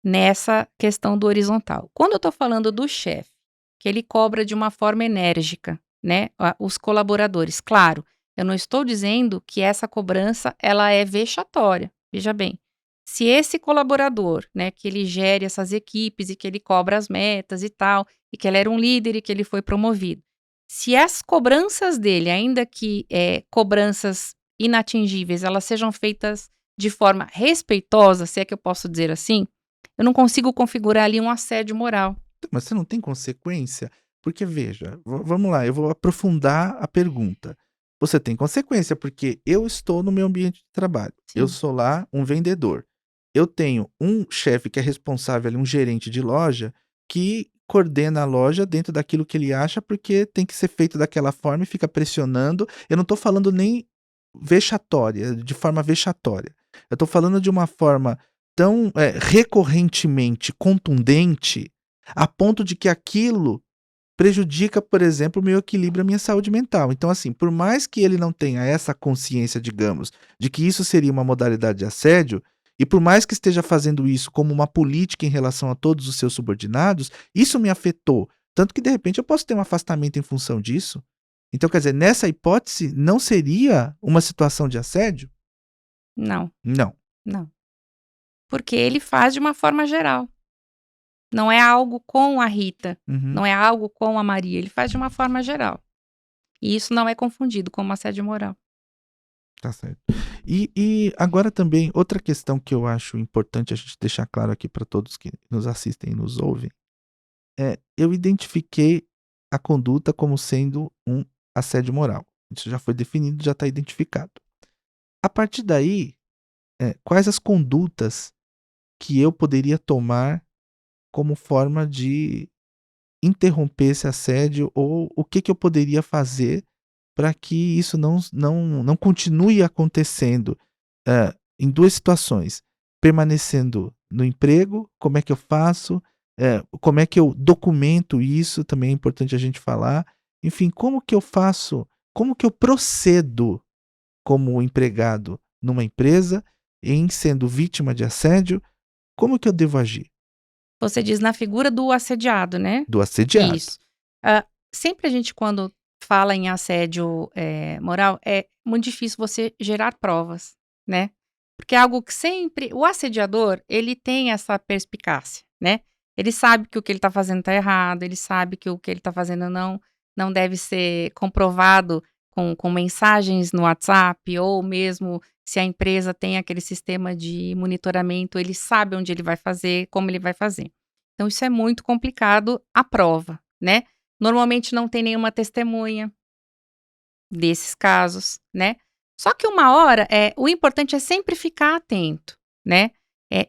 Nessa questão do horizontal. Quando eu estou falando do chefe, que ele cobra de uma forma enérgica, né, os colaboradores. Claro, eu não estou dizendo que essa cobrança ela é vexatória. Veja bem, se esse colaborador, né, que ele gere essas equipes e que ele cobra as metas e tal, e que ele era um líder e que ele foi promovido, se as cobranças dele, ainda que cobranças inatingíveis, elas sejam feitas de forma respeitosa, se é que eu posso dizer assim, eu não consigo configurar ali um assédio moral. Mas você não tem consequência? Porque veja, vamos lá, eu vou aprofundar a pergunta. Você tem consequência, porque eu estou no meu ambiente de trabalho. Eu Sim. sou lá um vendedor. Eu tenho um chefe que é responsável ali, um gerente de loja, que coordena a loja dentro daquilo que ele acha, porque tem que ser feito daquela forma e fica pressionando. Eu não estou falando nem vexatória, de forma vexatória. Eu estou falando de uma forma tão recorrentemente contundente a ponto de que aquilo prejudica, por exemplo, o meu equilíbrio, a minha saúde mental. Então, assim, por mais que ele não tenha essa consciência, digamos, de que isso seria uma modalidade de assédio, e por mais que esteja fazendo isso como uma política em relação a todos os seus subordinados, isso me afetou. Tanto que, de repente, eu posso ter um afastamento em função disso. Então, quer dizer, nessa hipótese, não seria uma situação de assédio? Não, Não. não. Porque ele faz de uma forma geral. Não é algo com a Rita, Uhum. não é algo com a Maria, ele faz de uma forma geral. E isso não é confundido como assédio moral. Tá certo. E agora também, outra questão que eu acho importante a gente deixar claro aqui para todos que nos assistem e nos ouvem, eu identifiquei a conduta como sendo um assédio moral. Isso já foi definido, já está identificado. A partir daí, quais as condutas que eu poderia tomar como forma de interromper esse assédio ou o que eu poderia fazer para que isso não continue acontecendo, em 2 situações, permanecendo no emprego, como é que eu faço, como é que eu documento isso, também é importante a gente falar. Enfim, como que eu procedo como empregado numa empresa, em sendo vítima de assédio, como que eu devo agir? Você diz na figura do assediado, né? Do assediado. Isso. Sempre a gente, quando fala em assédio moral, é muito difícil você gerar provas, né? Porque é algo que sempre. O assediador, ele tem essa perspicácia, né? Ele sabe que o que ele está fazendo está errado, ele sabe que o que ele está fazendo não deve ser comprovado com mensagens no WhatsApp, ou mesmo se a empresa tem aquele sistema de monitoramento, ele sabe onde ele vai fazer, como ele vai fazer. Então, isso é muito complicado a prova, né? Normalmente não tem nenhuma testemunha desses casos, né? Só que uma hora, o importante é sempre ficar atento, né?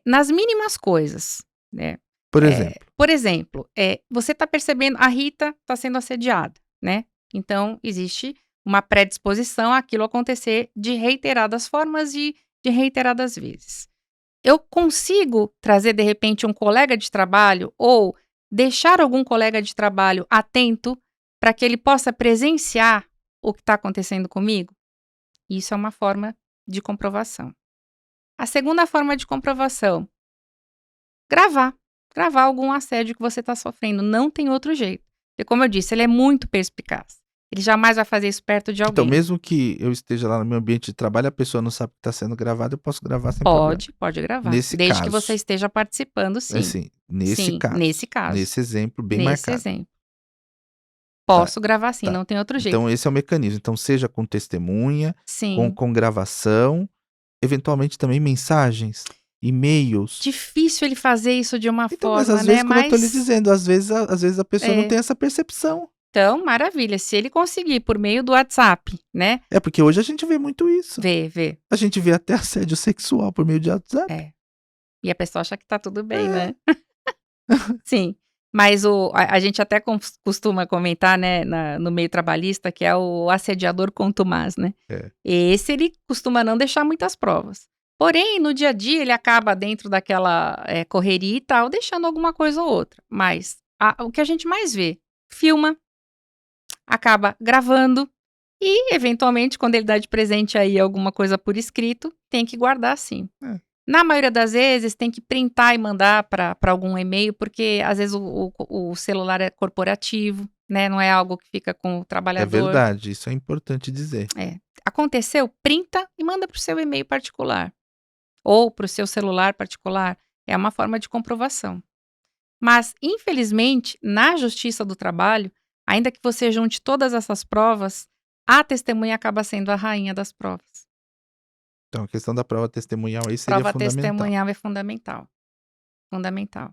Nas mínimas coisas, né? Por exemplo. Por exemplo, você está percebendo, a Rita está sendo assediada, né? Então, existe uma predisposição àquilo acontecer de reiteradas formas e de reiteradas vezes. Eu consigo trazer, de repente, um colega de trabalho ou deixar algum colega de trabalho atento para que ele possa presenciar o que está acontecendo comigo? Isso é uma forma de comprovação. A segunda forma de comprovação, gravar. Gravar algum assédio que você está sofrendo. Não tem outro jeito. Porque, como eu disse, ele é muito perspicaz. Ele jamais vai fazer isso perto de Então, alguém. mesmo que eu esteja lá no meu ambiente de trabalho, a pessoa não sabe que está sendo gravado, eu posso gravar sem problema. Pode gravar. Nesse Desde que caso. você esteja participando, sim. Assim, nesse Sim, caso. nesse caso. Nesse exemplo bem Nesse marcado. exemplo. Tá, Posso gravar sim, tá. não tem outro jeito. Então esse é o mecanismo. Então seja com testemunha, Sim. com gravação, eventualmente também mensagens, e-mails. Difícil ele fazer isso de uma Então, forma, mas às vezes, né? como eu tô lhe dizendo, às vezes a pessoa não É. tem essa percepção. Então, maravilha. Se ele conseguir por meio do WhatsApp, né? É porque hoje a gente vê muito isso. Vê. A gente vê até assédio sexual por meio de WhatsApp. E a pessoa acha que tá tudo bem, né? Sim. Mas a gente até costuma comentar, né, no meio trabalhista, que é o assediador contumaz, né? Esse ele costuma não deixar muitas provas. Porém, no dia a dia, ele acaba dentro daquela correria e tal, deixando alguma coisa ou outra. Mas o que a gente mais vê, filma, acaba gravando e, eventualmente, quando ele dá de presente aí alguma coisa por escrito, tem que guardar sim. Na maioria das vezes, tem que printar e mandar para algum e-mail, porque às vezes o celular é corporativo, né? Não é algo que fica com o É trabalhador. verdade, isso é importante dizer. Aconteceu, printa e manda para o seu e-mail particular. Ou para o seu celular particular. É uma forma de comprovação. Mas, infelizmente, na Justiça do Trabalho, ainda que você junte todas essas provas, a testemunha acaba sendo a rainha das provas. Então, a questão da prova testemunhal aí seria Prova fundamental. testemunhal é fundamental. Fundamental.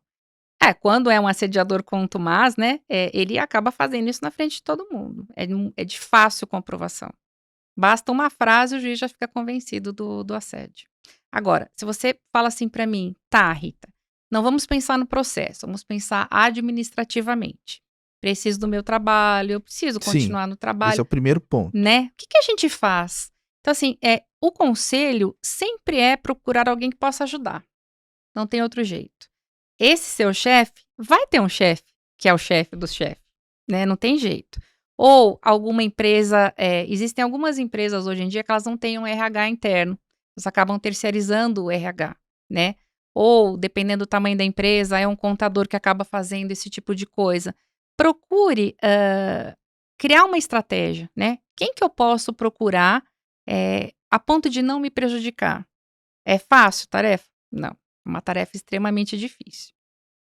Quando é um assediador contumaz, né, ele acaba fazendo isso na frente de todo mundo. É de fácil comprovação. Basta uma frase, o juiz já fica convencido do assédio. Agora, se você fala assim para mim, tá, Rita, não vamos pensar no processo, vamos pensar administrativamente. Preciso do meu trabalho, eu preciso continuar no trabalho. Esse é o primeiro ponto. Né? O que a gente faz? Então, assim, o conselho sempre é procurar alguém que possa ajudar. Não tem outro jeito. Esse seu chefe vai ter um chefe que é o chefe dos chefes, né? Não tem jeito. Ou alguma empresa, existem algumas empresas hoje em dia que elas não têm um RH interno. Elas acabam terceirizando o RH, né? Ou, dependendo do tamanho da empresa, é um contador que acaba fazendo esse tipo de coisa. Procure criar uma estratégia, né? Quem que eu posso procurar a ponto de não me prejudicar? É fácil tarefa? Não. É uma tarefa extremamente difícil.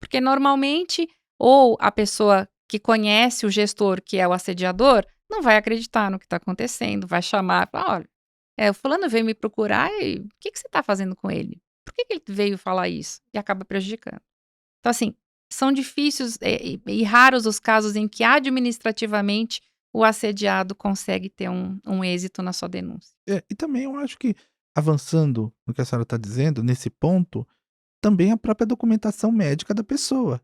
Porque normalmente, ou a pessoa que conhece o gestor, que é o assediador, não vai acreditar no que está acontecendo, vai chamar, falar, olha, o fulano veio me procurar e o que você está fazendo com ele? Por que ele veio falar isso? E acaba prejudicando. Então, assim, são difíceis e raros os casos em que administrativamente o assediado consegue ter um êxito na sua denúncia. E também eu acho que, avançando no que a senhora está dizendo, nesse ponto, também a própria documentação médica da pessoa.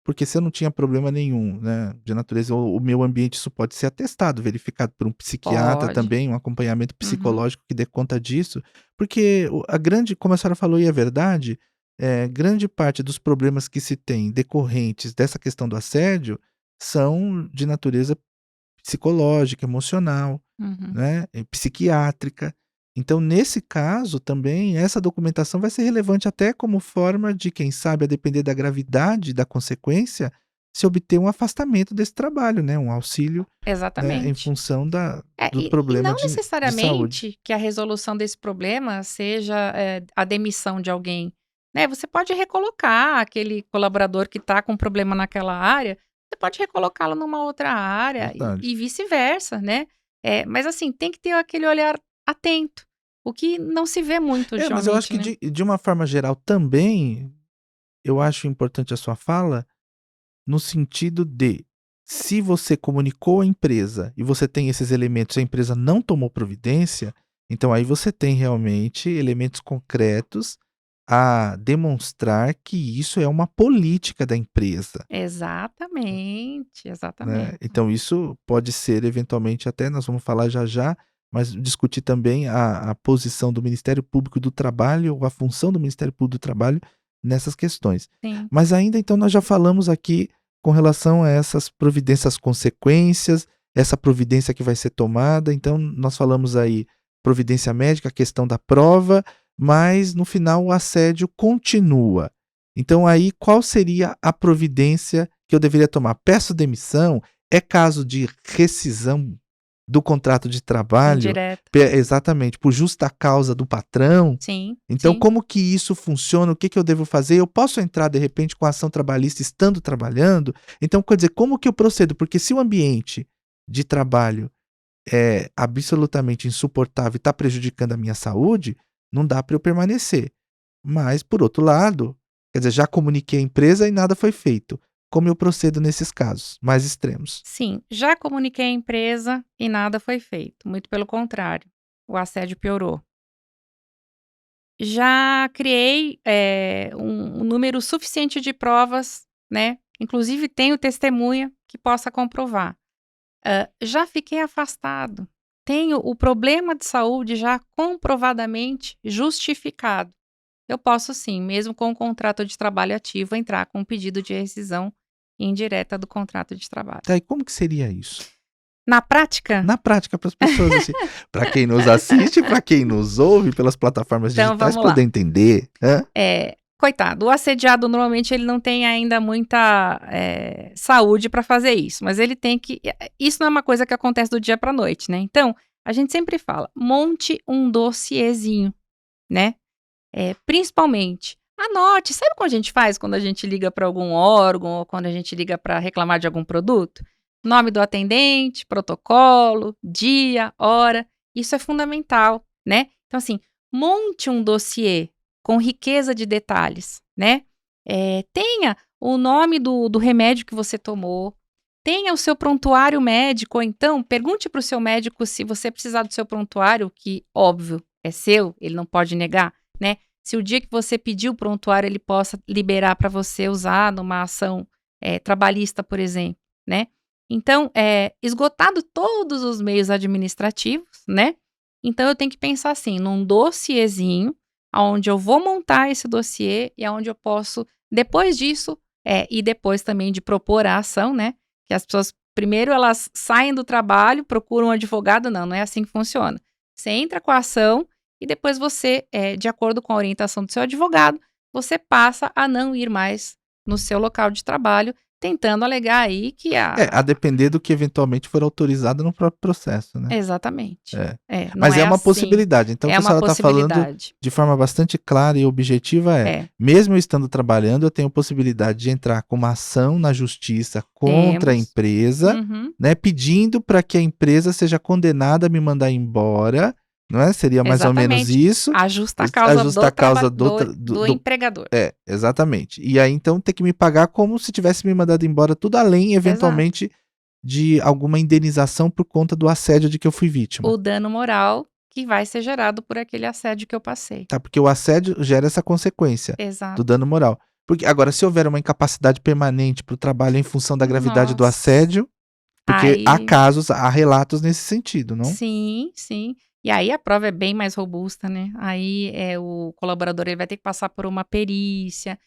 Porque se eu não tinha problema nenhum, né, de natureza, o meu ambiente, isso pode ser atestado, verificado por um psiquiatra Pode. também, um acompanhamento Uhum. psicológico que dê conta disso, porque a grande, como a senhora falou, e é verdade, grande parte dos problemas que se tem decorrentes dessa questão do assédio são de natureza psicológica, emocional, Uhum. né, psiquiátrica. Então, nesse caso também, essa documentação vai ser relevante até como forma de, quem sabe, a depender da gravidade da consequência, se obter um afastamento desse trabalho, né, um auxílio, né, em Exatamente. função do E problema não de saúde. necessariamente que a resolução desse problema seja a demissão de alguém, né? Você pode recolocar aquele colaborador que está com problema naquela área, você pode recolocá-lo numa outra área Verdade. e vice-versa, né? Mas assim, tem que ter aquele olhar atento, o que não se vê muito Mas eu acho ultimamente, que né? de uma forma geral também, eu acho importante a sua fala, no sentido de, se você comunicou à empresa e você tem esses elementos e a empresa não tomou providência, então aí você tem realmente elementos concretos a demonstrar que isso é uma política da empresa, Exatamente, né. exatamente. Então isso pode ser eventualmente, até nós vamos falar já já, mas discutir também a posição do Ministério Público do Trabalho, ou a função do Ministério Público do Trabalho nessas questões. Sim, Mas ainda então nós já falamos aqui com relação a essas providências, consequências, essa providência que vai ser tomada, então nós falamos aí providência médica, a questão da prova, mas no final o assédio continua. Então aí qual seria a providência que eu deveria tomar? Peço demissão? É caso de rescisão do contrato de trabalho? indireta. Exatamente, por justa causa do patrão? Sim, Então sim. como que isso funciona? O que que eu devo fazer? Eu posso entrar de repente com ação trabalhista estando trabalhando? Então quer dizer, como que eu procedo? Porque se o ambiente de trabalho é absolutamente insuportável e está prejudicando a minha saúde, não dá para eu permanecer. Mas, por outro lado, quer dizer, já comuniquei à empresa e nada foi feito. Como eu procedo nesses casos mais extremos? Sim, já comuniquei à empresa e nada foi feito, muito pelo contrário, o assédio piorou. Já criei, um número suficiente de provas, né, inclusive tenho testemunha que possa comprovar. Já fiquei afastado, tenho o problema de saúde já comprovadamente justificado. Eu posso sim, mesmo com o contrato de trabalho ativo, entrar com um pedido de rescisão indireta do contrato de trabalho. Tá, e como que seria isso? Na prática. Na prática, para as pessoas, assim, para quem nos assiste, para quem nos ouve pelas plataformas Então digitais vamos lá. poder entender, hã? Coitado, o assediado normalmente ele não tem ainda muita, saúde para fazer isso, mas ele tem que isso não é uma coisa que acontece do dia para noite, né. Então, a gente sempre fala: monte um dossiezinho, né. Principalmente, anote, sabe como a gente faz quando a gente liga para algum órgão ou quando a gente liga para reclamar de algum produto? Nome do atendente, protocolo, dia, hora, isso é fundamental, né. Então assim, monte um dossiê com riqueza de detalhes, né. Tenha o nome do remédio que você tomou, tenha o seu prontuário médico ou então pergunte para o seu médico se você precisar do seu prontuário, que óbvio, é seu, ele não pode negar, né. Se o dia que você pedir o prontuário ele possa liberar para você usar numa ação, trabalhista, por exemplo, né. Então, esgotado todos os meios administrativos, né, então eu tenho que pensar assim, num dossiezinho, aonde eu vou montar esse dossiê e aonde eu posso, depois disso, e depois também de propor a ação, né, que as pessoas primeiro elas saem do trabalho, procuram um advogado, não é assim que funciona. Você entra com a ação e depois você, de acordo com a orientação do seu advogado, você passa a não ir mais no seu local de trabalho, tentando alegar aí que A depender do que eventualmente for autorizado no próprio processo, né? Exatamente. Não Mas é uma assim. possibilidade. Então, o É que a uma senhora está falando possibilidade. de forma bastante clara e objetiva mesmo eu estando trabalhando, eu tenho possibilidade de entrar com uma ação na justiça contra a Temos. empresa, Uhum. né, pedindo para que a empresa seja condenada a me mandar embora, não é? Seria mais ou menos Exatamente. isso. A justa A causa justa causa do empregador. exatamente. E aí, então, ter que me pagar como se tivesse me mandado embora, tudo além, eventualmente, de alguma indenização por conta do assédio de que eu fui vítima. O dano moral que vai ser gerado por aquele assédio que eu passei. Tá, porque o assédio gera essa consequência do Exato. dano moral. Porque agora, se houver uma incapacidade permanente para o trabalho em função da gravidade do Nossa. assédio, porque há Aí casos, há relatos nesse sentido, não? Sim, sim. E aí a prova é bem mais robusta, né. Aí, o colaborador ele vai ter que passar por uma perícia,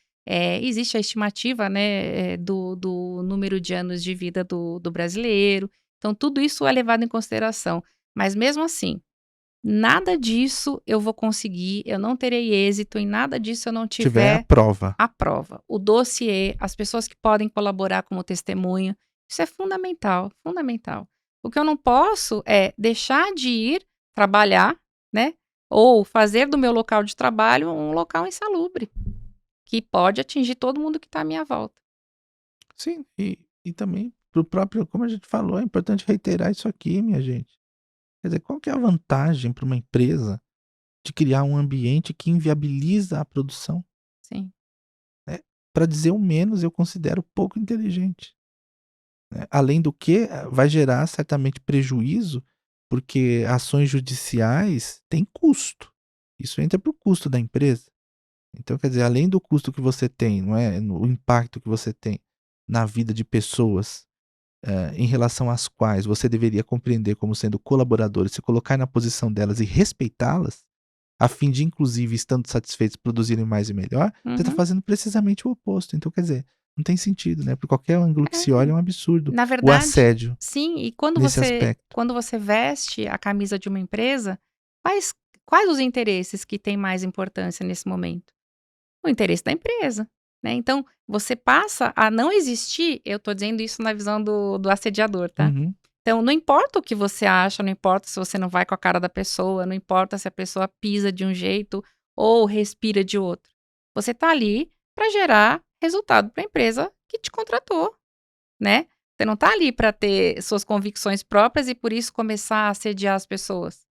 existe a estimativa, né, do número de anos de vida do brasileiro, então tudo isso é levado em consideração. Mas mesmo assim, nada disso eu vou conseguir, eu não terei êxito em nada disso se eu não Tiver a tiver prova. a prova, o dossiê, as pessoas que podem colaborar como testemunha, isso é fundamental, fundamental. O que eu não posso é deixar de ir trabalhar, né, ou fazer do meu local de trabalho um local insalubre, que pode atingir todo mundo que está à minha volta. Sim, e também pro próprio, como a gente falou, é importante reiterar isso aqui, minha gente. Quer dizer, qual que é a vantagem para uma empresa de criar um ambiente que inviabiliza a produção? Sim. Para dizer o menos, eu considero pouco inteligente. Além do que, vai gerar certamente prejuízo, porque ações judiciais têm custo. Isso entra para o custo da empresa. Então, quer dizer, além do custo que você tem, não é, o impacto que você tem na vida de pessoas, em relação às quais você deveria compreender como sendo colaboradores, se colocar na posição delas e respeitá-las, a fim de, inclusive, estando satisfeitos, produzirem mais e melhor, você está Uhum. fazendo precisamente o oposto. Então, quer dizer, não tem sentido, né? Por qualquer ângulo que se olhe, é um absurdo Na o verdade, assédio sim, e nesse aspecto. quando você veste a camisa de uma empresa, quais os interesses que têm mais importância nesse momento? O interesse da empresa, né, então você passa a não existir, eu tô dizendo isso na visão do assediador, tá. Uhum. Então não importa o que você acha, não importa se você não vai com a cara da pessoa, não importa se a pessoa pisa de um jeito ou respira de outro. Você tá ali para gerar resultado para a empresa que te contratou, né. Você não tá ali para ter suas convicções próprias e por isso começar a assediar as pessoas.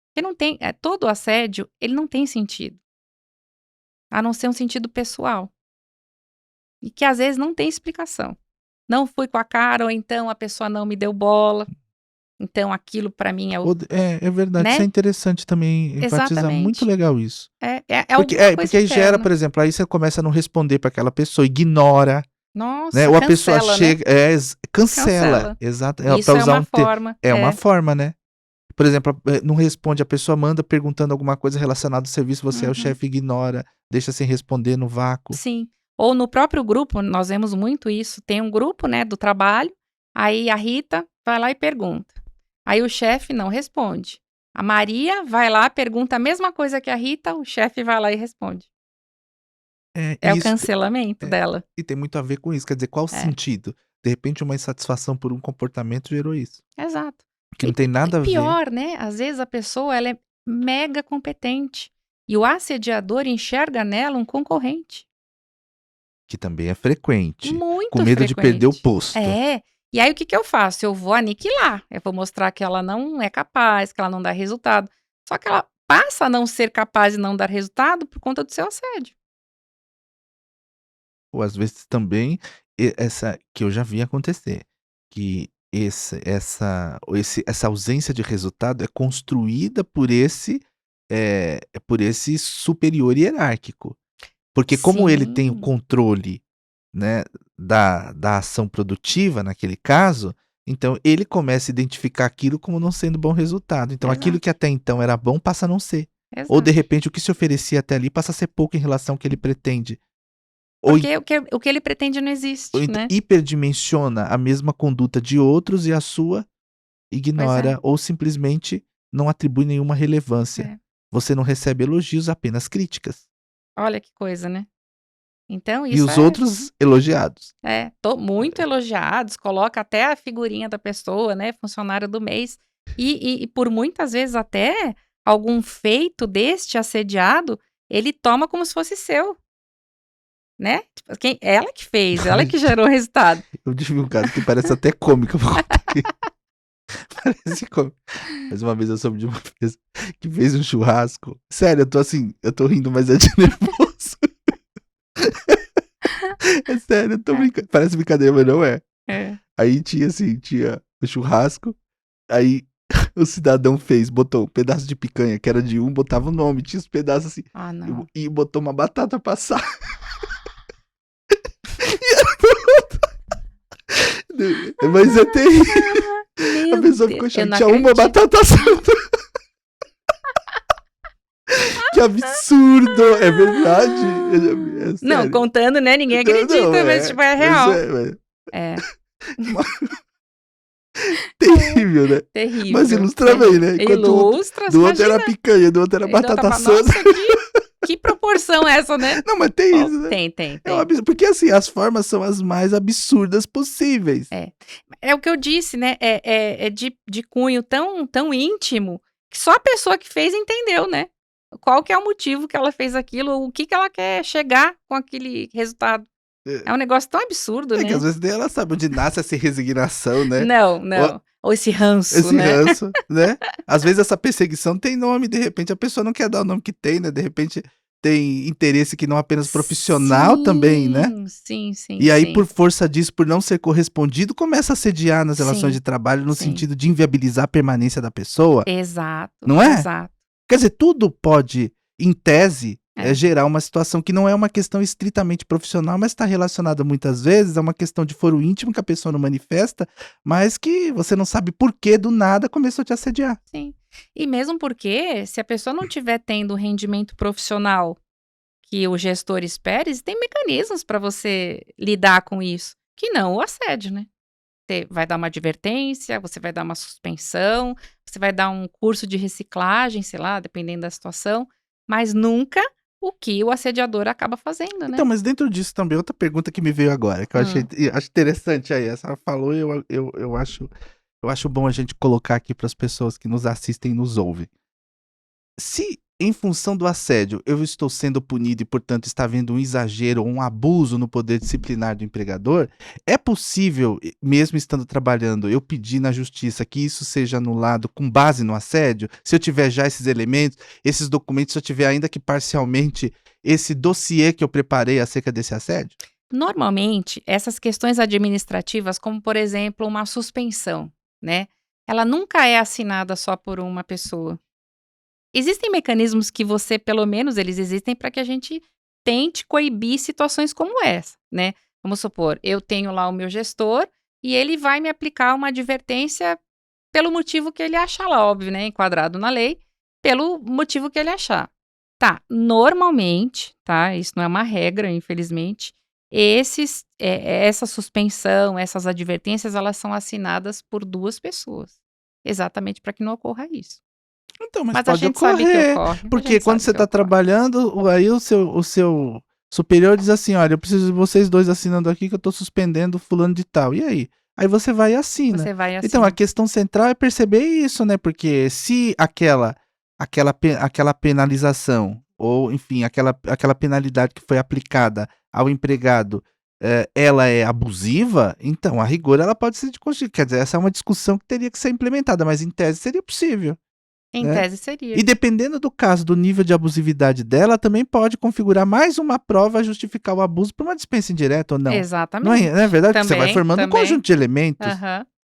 Porque não tem todo assédio, ele não tem sentido, a não ser um sentido pessoal. E que às vezes não tem explicação. Não fui com a cara ou então a pessoa não me deu bola, então aquilo pra mim é o É verdade, isso é né. interessante também enfatizar, muito Exatamente. legal isso. É Porque alguma coisa porque aí gera, externa. por exemplo, aí você começa a não responder para aquela pessoa, ignora, né, Nossa, ou a pessoa cancela, né. chega cancela, Cancela. exato, Isso para é usar uma um te forma. é uma forma, né. Por exemplo, não responde, a pessoa manda perguntando alguma coisa relacionada ao serviço, você é o Uhum. chefe, ignora, deixa sem responder no vácuo. Sim. Ou no próprio grupo, nós vemos muito isso, tem um grupo, né, do trabalho, aí a Rita vai lá e pergunta. Aí o chefe não responde. A Maria vai lá, pergunta a mesma coisa que a Rita, o chefe vai lá e responde. É o Isso cancelamento dela. e tem muito a ver com isso, quer dizer, qual o É, sentido? De repente uma insatisfação por um comportamento gerou isso, exato. que não E tem e nada a ver, pior, né, às vezes a pessoa ela é mega competente, e o assediador enxerga nela um concorrente. que também é frequente, com Muito medo de perder o frequente. posto. É. E aí o que que eu faço? Eu vou aniquilar, eu vou mostrar que ela não é capaz, que ela não dá resultado. Só que ela passa a não ser capaz e não dar resultado por conta do seu assédio. Ou às vezes também, essa que eu já vi acontecer, que essa ausência de resultado é construída por esse superior hierárquico. Porque como ele tem o Sim, controle, né, da ação produtiva naquele caso, então ele começa a identificar aquilo como não sendo bom resultado. Então aquilo que exato, até então era bom passa a não ser. Ou de exato. repente o que se oferecia até ali passa a ser pouco em relação ao que ele pretende. Ou Porque o que ele pretende não Ou existe, então né. hiperdimensiona a mesma conduta de outros e a sua Pois é, ignora ou simplesmente não atribui nenhuma relevância. é. Você não recebe elogios, apenas críticas. Olha que coisa, né. Então E isso os outros elogiados. muito elogiados, coloca até a figurinha da pessoa, né, funcionário do mês, e por muitas vezes até algum feito deste assediado, ele toma como se fosse seu, né, tipo, ela que fez, ela que gerou o resultado. Eu tive um caso que parece até cômico, eu vou contar aqui. Parece cômico. Mas uma vez eu soube de uma empresa que fez um churrasco. Sério, eu tô rindo, mas é de nervoso. É sério, eu tô brincando. Parece brincadeira, mas não é. Aí tinha o churrasco, aí o cidadão botou um pedaço de picanha, que era de um, botava o nome, tinha os pedaços assim, Ah, não. e botou uma batata pra assar. Mas é terrível. Meu A pessoa ficou Deus, eu chocada. não Tinha uma acredito. batata assada. Que absurdo! É verdade. É Não, sério. contando, né, ninguém acredita, Não, mas tipo, é real. É. Terrível, né? Terrível. Mas ilustra bem, né? Enquanto Ilustra, do outro era picanha, do outro era batata assada. Nossa, que proporção é essa, né? Não, mas tem isso, né? Tem. É um absurdo, porque assim, as formas são as mais absurdas possíveis. É o que eu disse, né? É de cunho tão íntimo que só a pessoa que fez entendeu, né? Qual que é o motivo que ela fez aquilo, o que ela quer chegar com aquele resultado. É um negócio tão absurdo, né? Que às vezes nem ela sabe onde nasce essa resignação, né? Não. Ou esse ranço, né? Esse ranço, né? Às vezes essa perseguição tem nome, de repente a pessoa não quer dar o nome que tem, né? De repente tem interesse que não apenas profissional também, né? Sim. E aí, por força disso, por não ser correspondido, começa a assediar nas relações Sim, de trabalho no sim. sentido de inviabilizar a permanência da pessoa. Exato. Não é? Exato. Quer dizer, tudo pode, em tese, É. gerar uma situação que não é uma questão estritamente profissional, mas está relacionada muitas vezes a uma questão de foro íntimo que a pessoa não manifesta, mas que você não sabe por que do nada começou a te assediar. Sim. E mesmo porque, se a pessoa não estiver tendo o rendimento profissional que o gestor espera, existem mecanismos para você lidar com isso, que não o assédio, né? Você vai dar uma advertência, você vai dar uma suspensão, você vai dar um curso de reciclagem, sei lá, dependendo da situação, mas nunca o que o assediador acaba fazendo, né? Então, mas dentro disso também, outra pergunta que me veio agora, que eu acho interessante aí, essa falou e eu acho bom a gente colocar aqui para as pessoas que nos assistem e nos ouvem. Se, em função do assédio, eu estou sendo punido e, portanto, está havendo um exagero ou um abuso no poder disciplinar do empregador, é possível, mesmo estando trabalhando, eu pedir na justiça que isso seja anulado com base no assédio? Se eu tiver já esses elementos, esses documentos, se eu tiver ainda que parcialmente esse dossiê que eu preparei acerca desse assédio? Normalmente, essas questões administrativas, como por exemplo uma suspensão, né? Ela nunca é assinada só por uma pessoa. Existem mecanismos que você, pelo menos, eles existem para que a gente tente coibir situações como essa, né? Vamos supor, eu tenho lá o meu gestor e ele vai me aplicar uma advertência pelo motivo que ele achar lá, óbvio, né? Enquadrado na lei, pelo motivo que ele achar. Tá, normalmente, tá? Isso não é uma regra, infelizmente. Essa suspensão, essas advertências, elas são assinadas por 2 pessoas. Exatamente para que não ocorra isso. Então, mas a pode gente sabe que ocorrer, ocorre. porque quando você está trabalhando, aí o seu superior diz assim, olha, eu preciso de vocês dois assinando aqui que eu estou suspendendo fulano de tal. E aí? Aí você vai e assina. Você vai assim. Então, a questão central é perceber isso, né? Porque se aquela penalização, ou enfim, aquela penalidade que foi aplicada ao empregado, ela é abusiva, então, a rigor, ela pode ser de constituir. Quer dizer, essa é uma discussão que teria que ser implementada, mas em tese seria possível. Em tese seria. E dependendo do caso, do nível de abusividade dela, também pode configurar mais uma prova a justificar o abuso por uma dispensa indireta ou não. Exatamente. Não é verdade? Porque você vai Também, formando um conjunto de elementos,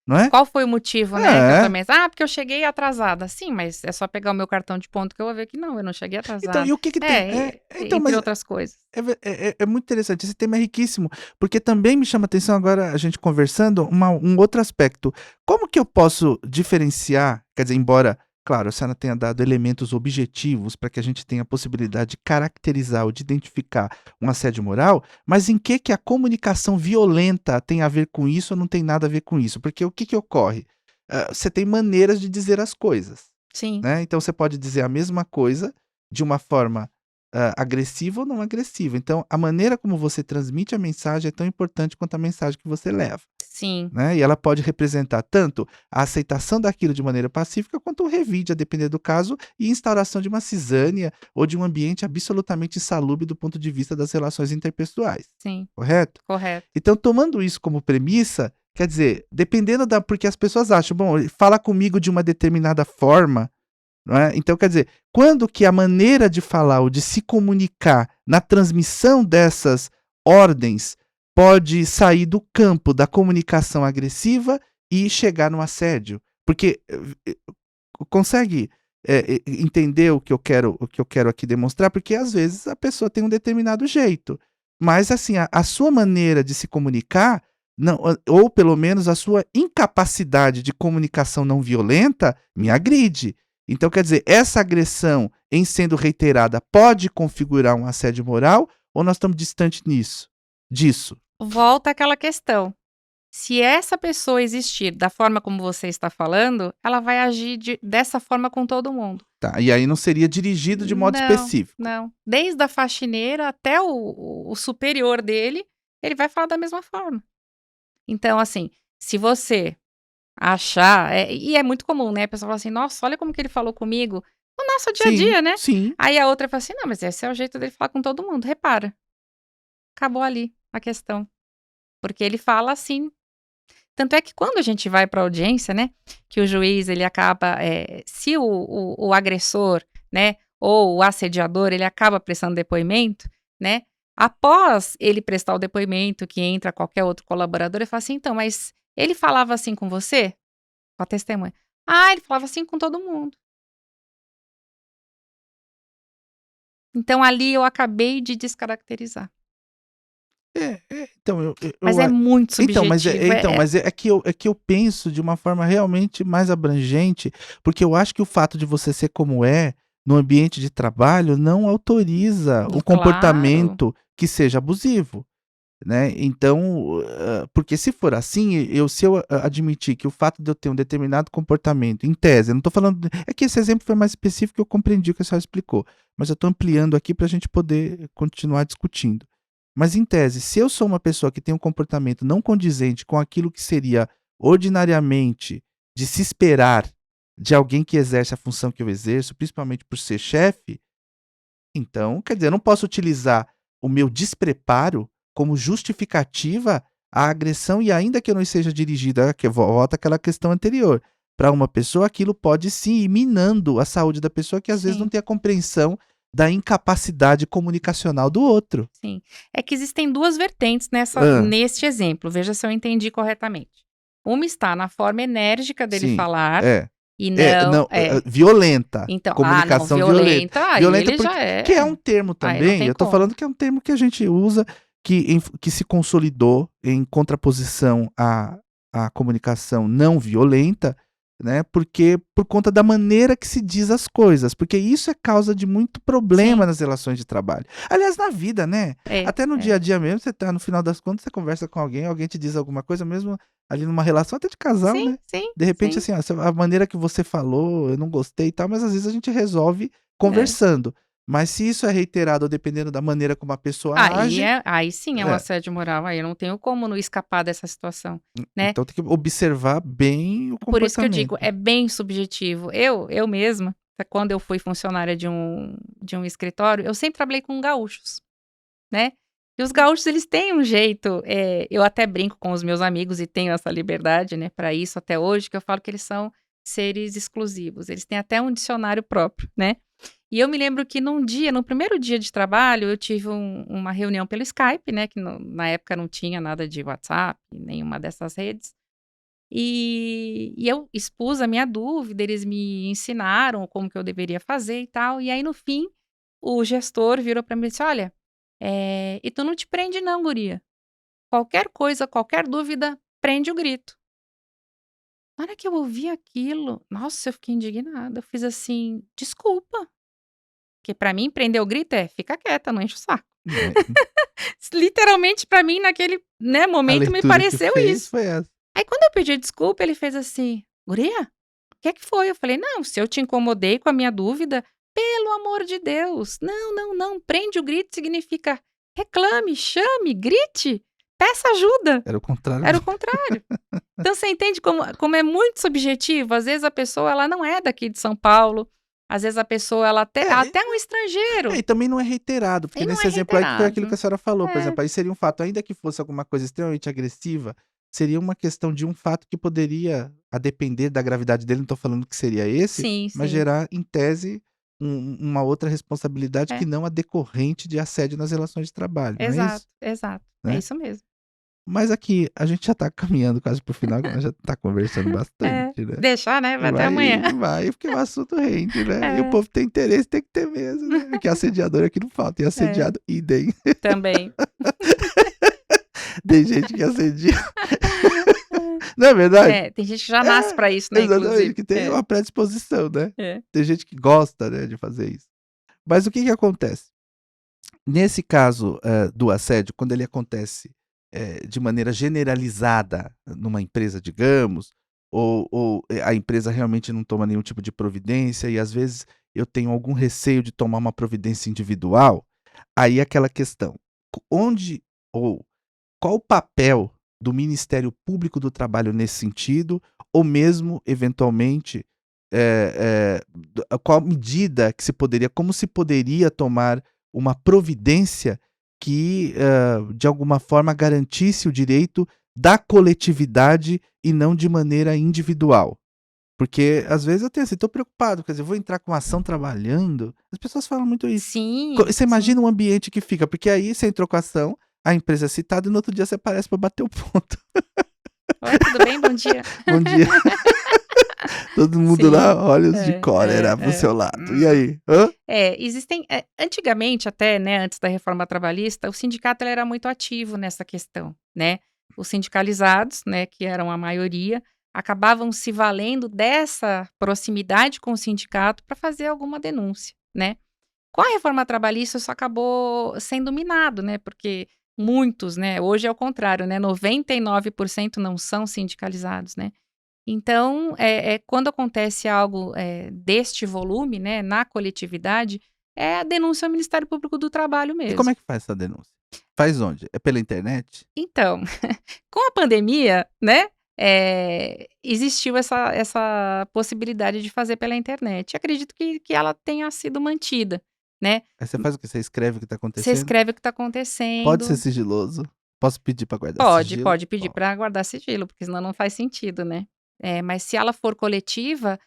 não é? Qual foi o motivo, né? Que eu também... porque eu cheguei atrasada. Sim, mas é só pegar o meu cartão de ponto que eu vou ver que não, eu não cheguei atrasada. Então, e o que tem? Entre outras coisas. É muito interessante, esse tema é riquíssimo, porque também me chama a atenção agora a gente conversando, um outro aspecto. Como que eu posso diferenciar, quer dizer, embora... Claro, a senhora tenha dado elementos objetivos para que a gente tenha a possibilidade de caracterizar ou de identificar um assédio moral, mas em que a comunicação violenta tem a ver com isso ou não tem nada a ver com isso? Porque o que ocorre? Você tem maneiras de dizer as coisas. Sim. Né? Então você pode dizer a mesma coisa de uma forma agressiva ou não agressiva. Então, a maneira como você transmite a mensagem é tão importante quanto a mensagem que você leva, Sim, né? E ela pode representar tanto a aceitação daquilo de maneira pacífica, quanto o revide, a depender do caso, e instauração de uma cisânia ou de um ambiente absolutamente insalubre do ponto de vista das relações interpessoais, sim, correto? correto. Então, tomando isso como premissa, quer dizer, dependendo da. Porque as pessoas acham, bom, ele fala comigo de uma determinada forma, não é? Então, quer dizer, quando que a maneira de falar ou de se comunicar na transmissão dessas ordens pode sair do campo da comunicação agressiva e chegar no assédio? Porque consegue entender o que eu quero aqui demonstrar? Porque às vezes a pessoa tem um determinado jeito, mas assim, a sua maneira de se comunicar, não, ou pelo menos a sua incapacidade de comunicação não violenta, me agride. Então, quer dizer, essa agressão, em sendo reiterada, pode configurar um assédio moral, ou nós estamos distantes disso? Volta àquela questão. Se essa pessoa existir da forma como você está falando, ela vai agir dessa forma com todo mundo. Tá, e aí não seria dirigido de modo Não, específico. não. Desde a faxineira até o superior dele, ele vai falar da mesma forma. Então, assim, se você achar, e é muito comum, né? A pessoa fala assim: nossa, olha como que ele falou comigo no nosso dia a Sim, dia, né? sim. Aí a outra fala assim: não, mas esse é o jeito dele falar com todo mundo. Repara, acabou ali a questão. Porque ele fala assim. Tanto é que quando a gente vai para audiência, né, que o juiz ele acaba, se o agressor, né, ou o assediador, ele acaba prestando depoimento, né, após ele prestar o depoimento, que entra qualquer outro colaborador, ele fala assim: então, mas ele falava assim com você? Com a testemunha. Ah, ele falava assim com todo mundo. Então ali eu acabei de descaracterizar. Então Mas é muito então, mas subjetivo, é que eu penso de uma forma realmente mais abrangente, porque eu acho que o fato de você ser como é, no ambiente de trabalho, não autoriza o claro, comportamento que seja abusivo, né. Então, porque se for assim, se eu admitir que o fato de eu ter um determinado comportamento, em tese, eu não estou falando é que esse exemplo foi mais específico, eu compreendi o que a senhora explicou, mas eu estou ampliando aqui para a gente poder continuar discutindo. Mas em tese, se eu sou uma pessoa que tem um comportamento não condizente com aquilo que seria ordinariamente de se esperar de alguém que exerce a função que eu exerço, principalmente por ser chefe, então, quer dizer, eu não posso utilizar o meu despreparo como justificativa à agressão, e ainda que eu não seja dirigida, que volta àquela questão anterior, para uma pessoa aquilo pode sim ir minando a saúde da pessoa, que às vezes não sim. tem a compreensão da incapacidade comunicacional do outro. Sim. É que existem 2 vertentes Hã, neste exemplo, veja se eu entendi corretamente. Uma está na forma enérgica dele sim, falar é. e É, não não, violenta, então, não, comunicação violenta. violenta, aí Violenta ele porque já que é um é termo aí não também, tem eu tô como. falando que é um termo que a gente usa, que se consolidou em contraposição à comunicação não violenta, né, porque por conta da maneira que se diz as coisas, porque isso é causa de muito problema Sim, nas relações de trabalho. Aliás, na vida, né, é, até no dia é. a dia mesmo, você tá no final das contas, você conversa com alguém, alguém te diz alguma coisa, mesmo ali numa relação até de casal, Sim, né. sim, De repente, sim, assim, ó, a maneira que você falou, eu não gostei e tal, mas às vezes a gente resolve é. conversando. Mas se isso é reiterado ou dependendo da maneira como a pessoa age, Aí sim é um é, assédio moral, aí eu não tenho como não escapar dessa situação, né. então tem que observar bem o Por isso que eu digo, comportamento. é bem subjetivo. Eu mesma, quando eu fui funcionária de um escritório, eu sempre trabalhei com gaúchos. Né. E os gaúchos eles têm um jeito, eu até brinco com os meus amigos e tenho essa liberdade, né, para isso até hoje, que eu falo que eles são seres exclusivos, eles têm até um dicionário próprio, né. E eu me lembro que no primeiro dia de trabalho, eu tive uma reunião pelo Skype, né, que na época não tinha nada de WhatsApp, nenhuma dessas redes, e eu expus a minha dúvida, eles me ensinaram como que eu deveria fazer e tal, e aí no fim, o gestor virou para mim e disse: "Olha, e tu não te prende não, guria. Qualquer coisa, qualquer dúvida, prende o grito". Na hora que eu ouvi aquilo, nossa, eu fiquei indignada. Eu fiz assim: "Desculpa", porque pra mim prender o grito é: "Fica quieta, não enche o saco". É, Literalmente pra mim naquele, né, a momento me leitura que pareceu fez isso. foi essa. Aí quando eu pedi desculpa, ele fez assim: "Guria, o que é que foi?". Eu falei: "Não, se eu te incomodei com a minha dúvida, Pelo amor de Deus, não, não, não, prende o grito significa reclame, chame, grite, peça ajuda. Era o contrário. Era o contrário. Então você entende como é muito subjetivo? Às vezes a pessoa ela não é daqui de São Paulo, às vezes a pessoa ela até um estrangeiro. E também não é reiterado, porque E não nesse é exemplo aí que foi aquilo reiterado. que a senhora falou, por É. exemplo, aí seria um fato, ainda que fosse alguma coisa extremamente agressiva, seria uma questão de um fato que poderia, a depender da gravidade dele, não tô falando que seria esse, Sim, mas sim. gerar, em tese, uma outra responsabilidade que É. não a decorrente de assédio nas relações de trabalho, não é Exato, isso? exato. É Né? isso mesmo. Mas aqui, a gente já tá caminhando quase pro final, a gente já tá conversando É. bastante, né? Deixar, né? Vai até amanhã. Vai, porque o assunto rende, né? E o É. povo tem interesse, tem que ter mesmo, né? Porque assediador aqui não falta, e assediado, idem. Também. Tem gente que assedia. Não é verdade? É, tem gente que já nasce pra isso, né, Exatamente, inclusive. que tem uma predisposição, né? É. Tem gente que gosta, né, de fazer isso. Mas o que que acontece? Nesse caso, do assédio, quando ele acontece, de maneira generalizada numa empresa, digamos, ou a empresa realmente não toma nenhum tipo de providência e às vezes eu tenho algum receio de tomar uma providência individual, aí é aquela questão, onde ou qual o papel do Ministério Público do Trabalho nesse sentido, ou mesmo, eventualmente, qual medida que se poderia como se poderia tomar uma providência que, de alguma forma, garantisse o direito da coletividade e não de maneira individual? Porque, às vezes, eu tenho assim, estou preocupado, quer dizer, eu vou entrar com ação trabalhando, as pessoas falam muito isso. Sim, Você sim. imagina o ambiente que fica, porque aí você entrou com a ação, a empresa é citada e no outro dia você aparece para bater o ponto. Oi, tudo bem? Bom dia. Bom dia. Todo mundo Sim. lá, olhos de É, cólera pro é. seu lado. E aí? Hã? Existem, antigamente até, né, antes da reforma trabalhista, o sindicato ele era muito ativo nessa questão, né. Os sindicalizados, né, que eram a maioria, acabavam se valendo dessa proximidade com o sindicato para fazer alguma denúncia, né. Com a reforma trabalhista isso acabou sendo minado, né, porque muitos, né, hoje é o contrário, né, 99% não são sindicalizados, né. Então, quando acontece algo, deste volume, né, na coletividade, é a denúncia ao Ministério Público do Trabalho E como mesmo. é que faz essa denúncia? Faz onde? É pela internet? Então, com a pandemia, né, existiu essa possibilidade de fazer pela internet. Acredito que ela tenha sido mantida, né. Aí você faz o quê? Você escreve o que tá Você acontecendo? escreve o que está Pode ser acontecendo. sigiloso? Posso pedir pra guardar Pode, sigilo? pode pedir Ó, para guardar sigilo, porque senão não faz sentido, né. Mas se ela for coletiva,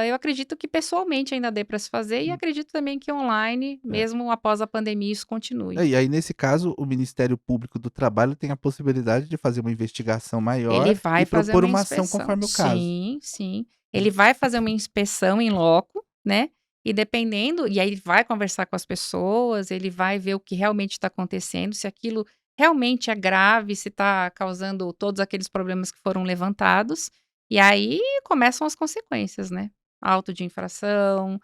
eu acredito que pessoalmente ainda dê para se fazer e hum, acredito também que online, é. mesmo após a pandemia, isso continue. E aí, nesse caso, o Ministério Público do Trabalho tem a possibilidade de fazer uma investigação Ele maior vai e fazer propor uma uma ação inspeção. conforme o caso. Sim, sim. Hum, Ele vai fazer uma inspeção em loco, né, e dependendo e aí ele vai conversar com as pessoas, ele vai ver o que realmente está acontecendo, se aquilo realmente é grave, se está causando todos aqueles problemas que foram levantados, e aí começam as consequências, né. Auto de infração,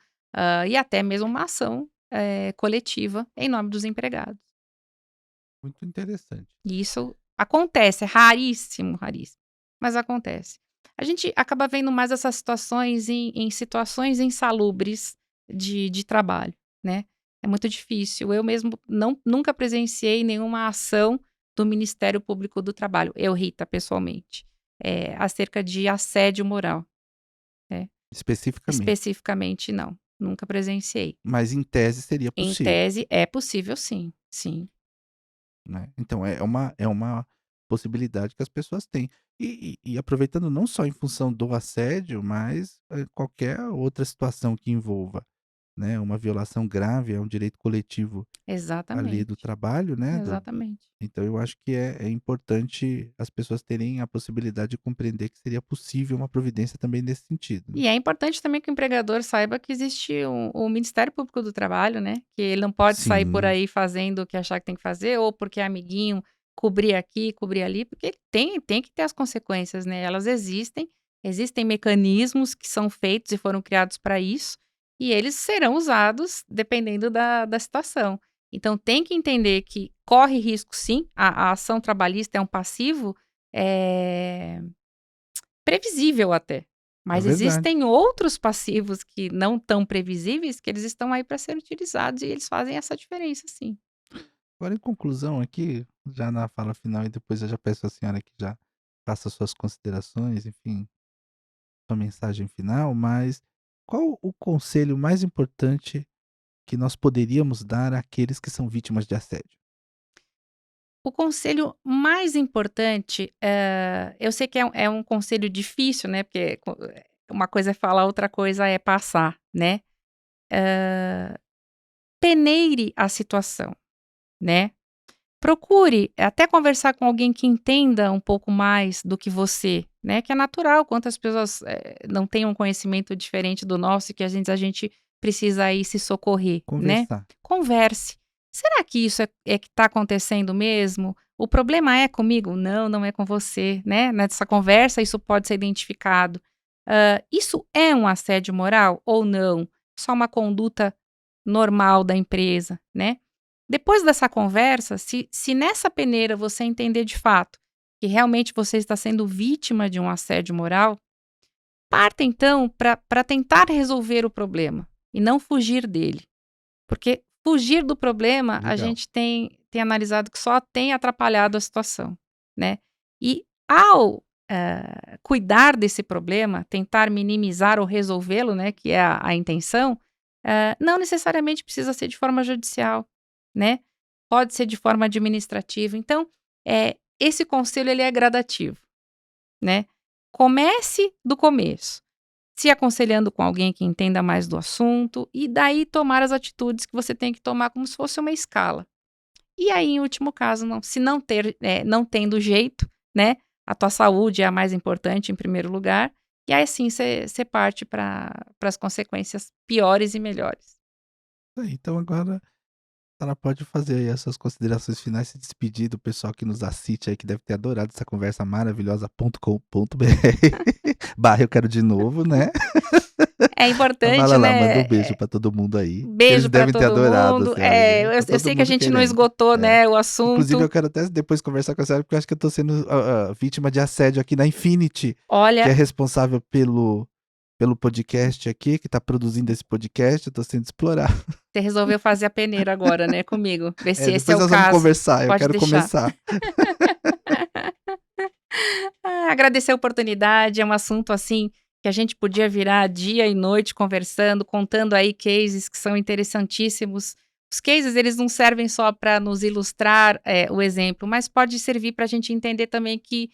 e até mesmo uma ação, coletiva em nome dos empregados. muito interessante. E isso acontece, é raríssimo, raríssimo, mas acontece. A gente acaba vendo mais essas situações em situações insalubres de trabalho, né. É muito difícil. Eu mesmo nunca presenciei nenhuma ação do Ministério Público do Trabalho, eu, Rita, pessoalmente, acerca de assédio moral, né. Especificamente. Especificamente não, nunca presenciei. Mas em tese seria Em possível. tese é possível sim, sim. Né, então é uma possibilidade que as pessoas têm. E aproveitando não só em função do assédio, mas, qualquer outra situação que envolva, né, uma violação grave, é um direito coletivo ali do Exatamente, trabalho, né, exatamente. então eu acho que é importante as pessoas terem a possibilidade de compreender que seria possível uma providência também nesse sentido, né. E é importante também que o empregador saiba que existe o Ministério Público do Trabalho, né, que ele não pode sair por Sim, aí fazendo o que achar que tem que fazer, ou porque é amiguinho, cobrir aqui, cobrir ali, porque ele tem que ter as consequências, né, elas existem, existem mecanismos que são feitos e foram criados para isso, e eles serão usados dependendo da situação. Então tem que entender que corre risco sim, a ação trabalhista é um passivo, previsível até. Mas verdade. existem outros passivos que não tão previsíveis, que eles estão aí para serem utilizados e eles fazem essa diferença sim. Agora, em conclusão aqui, já na fala final, e depois eu já peço à senhora que já faça suas considerações, enfim, sua mensagem final, mas qual o conselho mais importante que nós poderíamos dar àqueles que são vítimas de assédio? O conselho mais importante, eu sei que é um conselho difícil, né, porque uma coisa é falar, outra coisa é passar, né. Peneire a situação, né. Procure até conversar com alguém que entenda um pouco mais do que você, né, que é natural, quantas pessoas, não têm um conhecimento diferente do nosso e que a gente precisa aí se socorrer, né. Conversar. Converse. "Será que isso é que está acontecendo mesmo? O problema é comigo?" "Não, não é com você", né. Nessa conversa isso pode ser identificado. "Isso é um assédio moral ou não? Só uma conduta normal da empresa", né. Depois dessa conversa, se nessa peneira você entender de fato que realmente você está sendo vítima de um assédio moral, parta então para tentar resolver o problema e não fugir dele. Porque fugir do problema, a Legal. gente tem analisado que só tem atrapalhado a situação, né. E ao, cuidar desse problema, tentar minimizar ou resolvê-lo, né, que é a intenção, não necessariamente precisa ser de forma judicial, né. Pode ser de forma administrativa. Então, esse conselho ele é gradativo, né. Comece do começo. Se aconselhando com alguém que entenda mais do assunto, e daí tomar as atitudes que você tem que tomar como se fosse uma escala. E aí, em último caso, se não não tendo jeito, né, a tua saúde é a mais importante em primeiro lugar, e aí sim você parte para as consequências piores e melhores. Então agora ela pode fazer aí as suas considerações finais, se despedir do pessoal que nos assiste aí, que deve ter adorado essa conversa maravilhosa.com.br barra eu quero de novo, né. É Então importante, fala lá, manda um né, beijo pra todo mundo aí, que eles beijo para devem ter todo adorado a mundo. senhora aí, Eu tá eu todo sei que a mundo gente não querendo. esgotou, É. né, o Inclusive eu assunto. quero até depois conversar com a senhora, porque eu acho que eu tô sendo, vítima de assédio aqui na Infinity, que é Olha, responsável pelo podcast aqui, que tá produzindo esse podcast, eu tô sendo explorado. você resolveu fazer a peneira agora, né, comigo, ver se É, esse é depois o nós vamos caso. conversar, eu Pode quero deixar. começar. Agradecer a oportunidade, é um assunto, assim, que a gente podia virar dia e noite conversando, contando aí cases que são interessantíssimos. Os cases, eles não servem só para nos ilustrar, o exemplo, mas pode servir para a gente entender também que,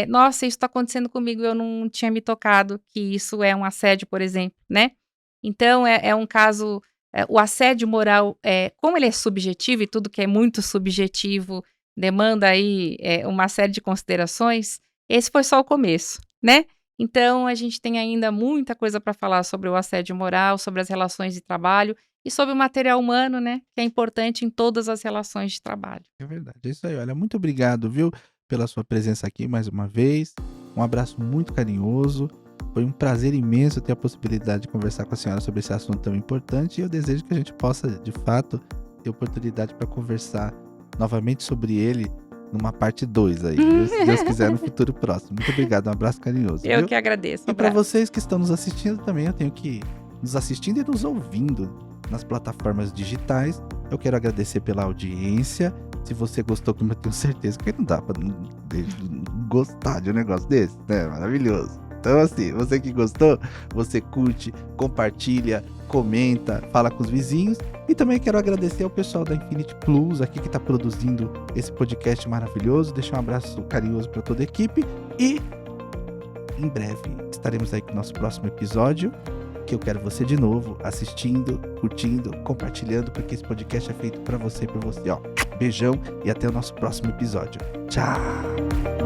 "Nossa, isso está acontecendo comigo, eu não tinha me tocado que isso é um assédio", por exemplo, né. Então é um caso, o assédio moral, como ele é subjetivo e tudo que é muito subjetivo demanda aí, uma série de considerações, esse foi só o começo, né. Então a gente tem ainda muita coisa para falar sobre o assédio moral, sobre as relações de trabalho e sobre o material humano, né, que é importante em todas as relações de trabalho. É verdade, é isso aí. Olha, muito obrigado, viu, pela sua presença aqui mais uma vez. Um abraço muito carinhoso. Foi um prazer imenso ter a possibilidade de conversar com a senhora sobre esse assunto tão importante e eu desejo que a gente possa, de fato, ter oportunidade para conversar novamente sobre ele numa parte 2 aí, viu, se Deus quiser, no futuro próximo. Muito obrigado, um abraço carinhoso, Eu viu. que agradeço, E para abraço. vocês que estão nos assistindo também, eu tenho que nos assistindo e nos ouvindo nas plataformas digitais. Eu quero agradecer pela audiência. Se você gostou, como eu tenho certeza, porque não dá pra não gostar de um negócio desse, né? Maravilhoso. Então, assim, você que gostou, você curte, compartilha, comenta, fala com os vizinhos. E também quero agradecer ao pessoal da Infinity Plus aqui que está produzindo esse podcast maravilhoso. Deixar um abraço carinhoso para toda a equipe e em breve estaremos aí com o nosso próximo episódio, que eu quero você de novo assistindo, curtindo, compartilhando, porque esse podcast é feito para você e por você, ó. Beijão e até o nosso próximo episódio. Tchau!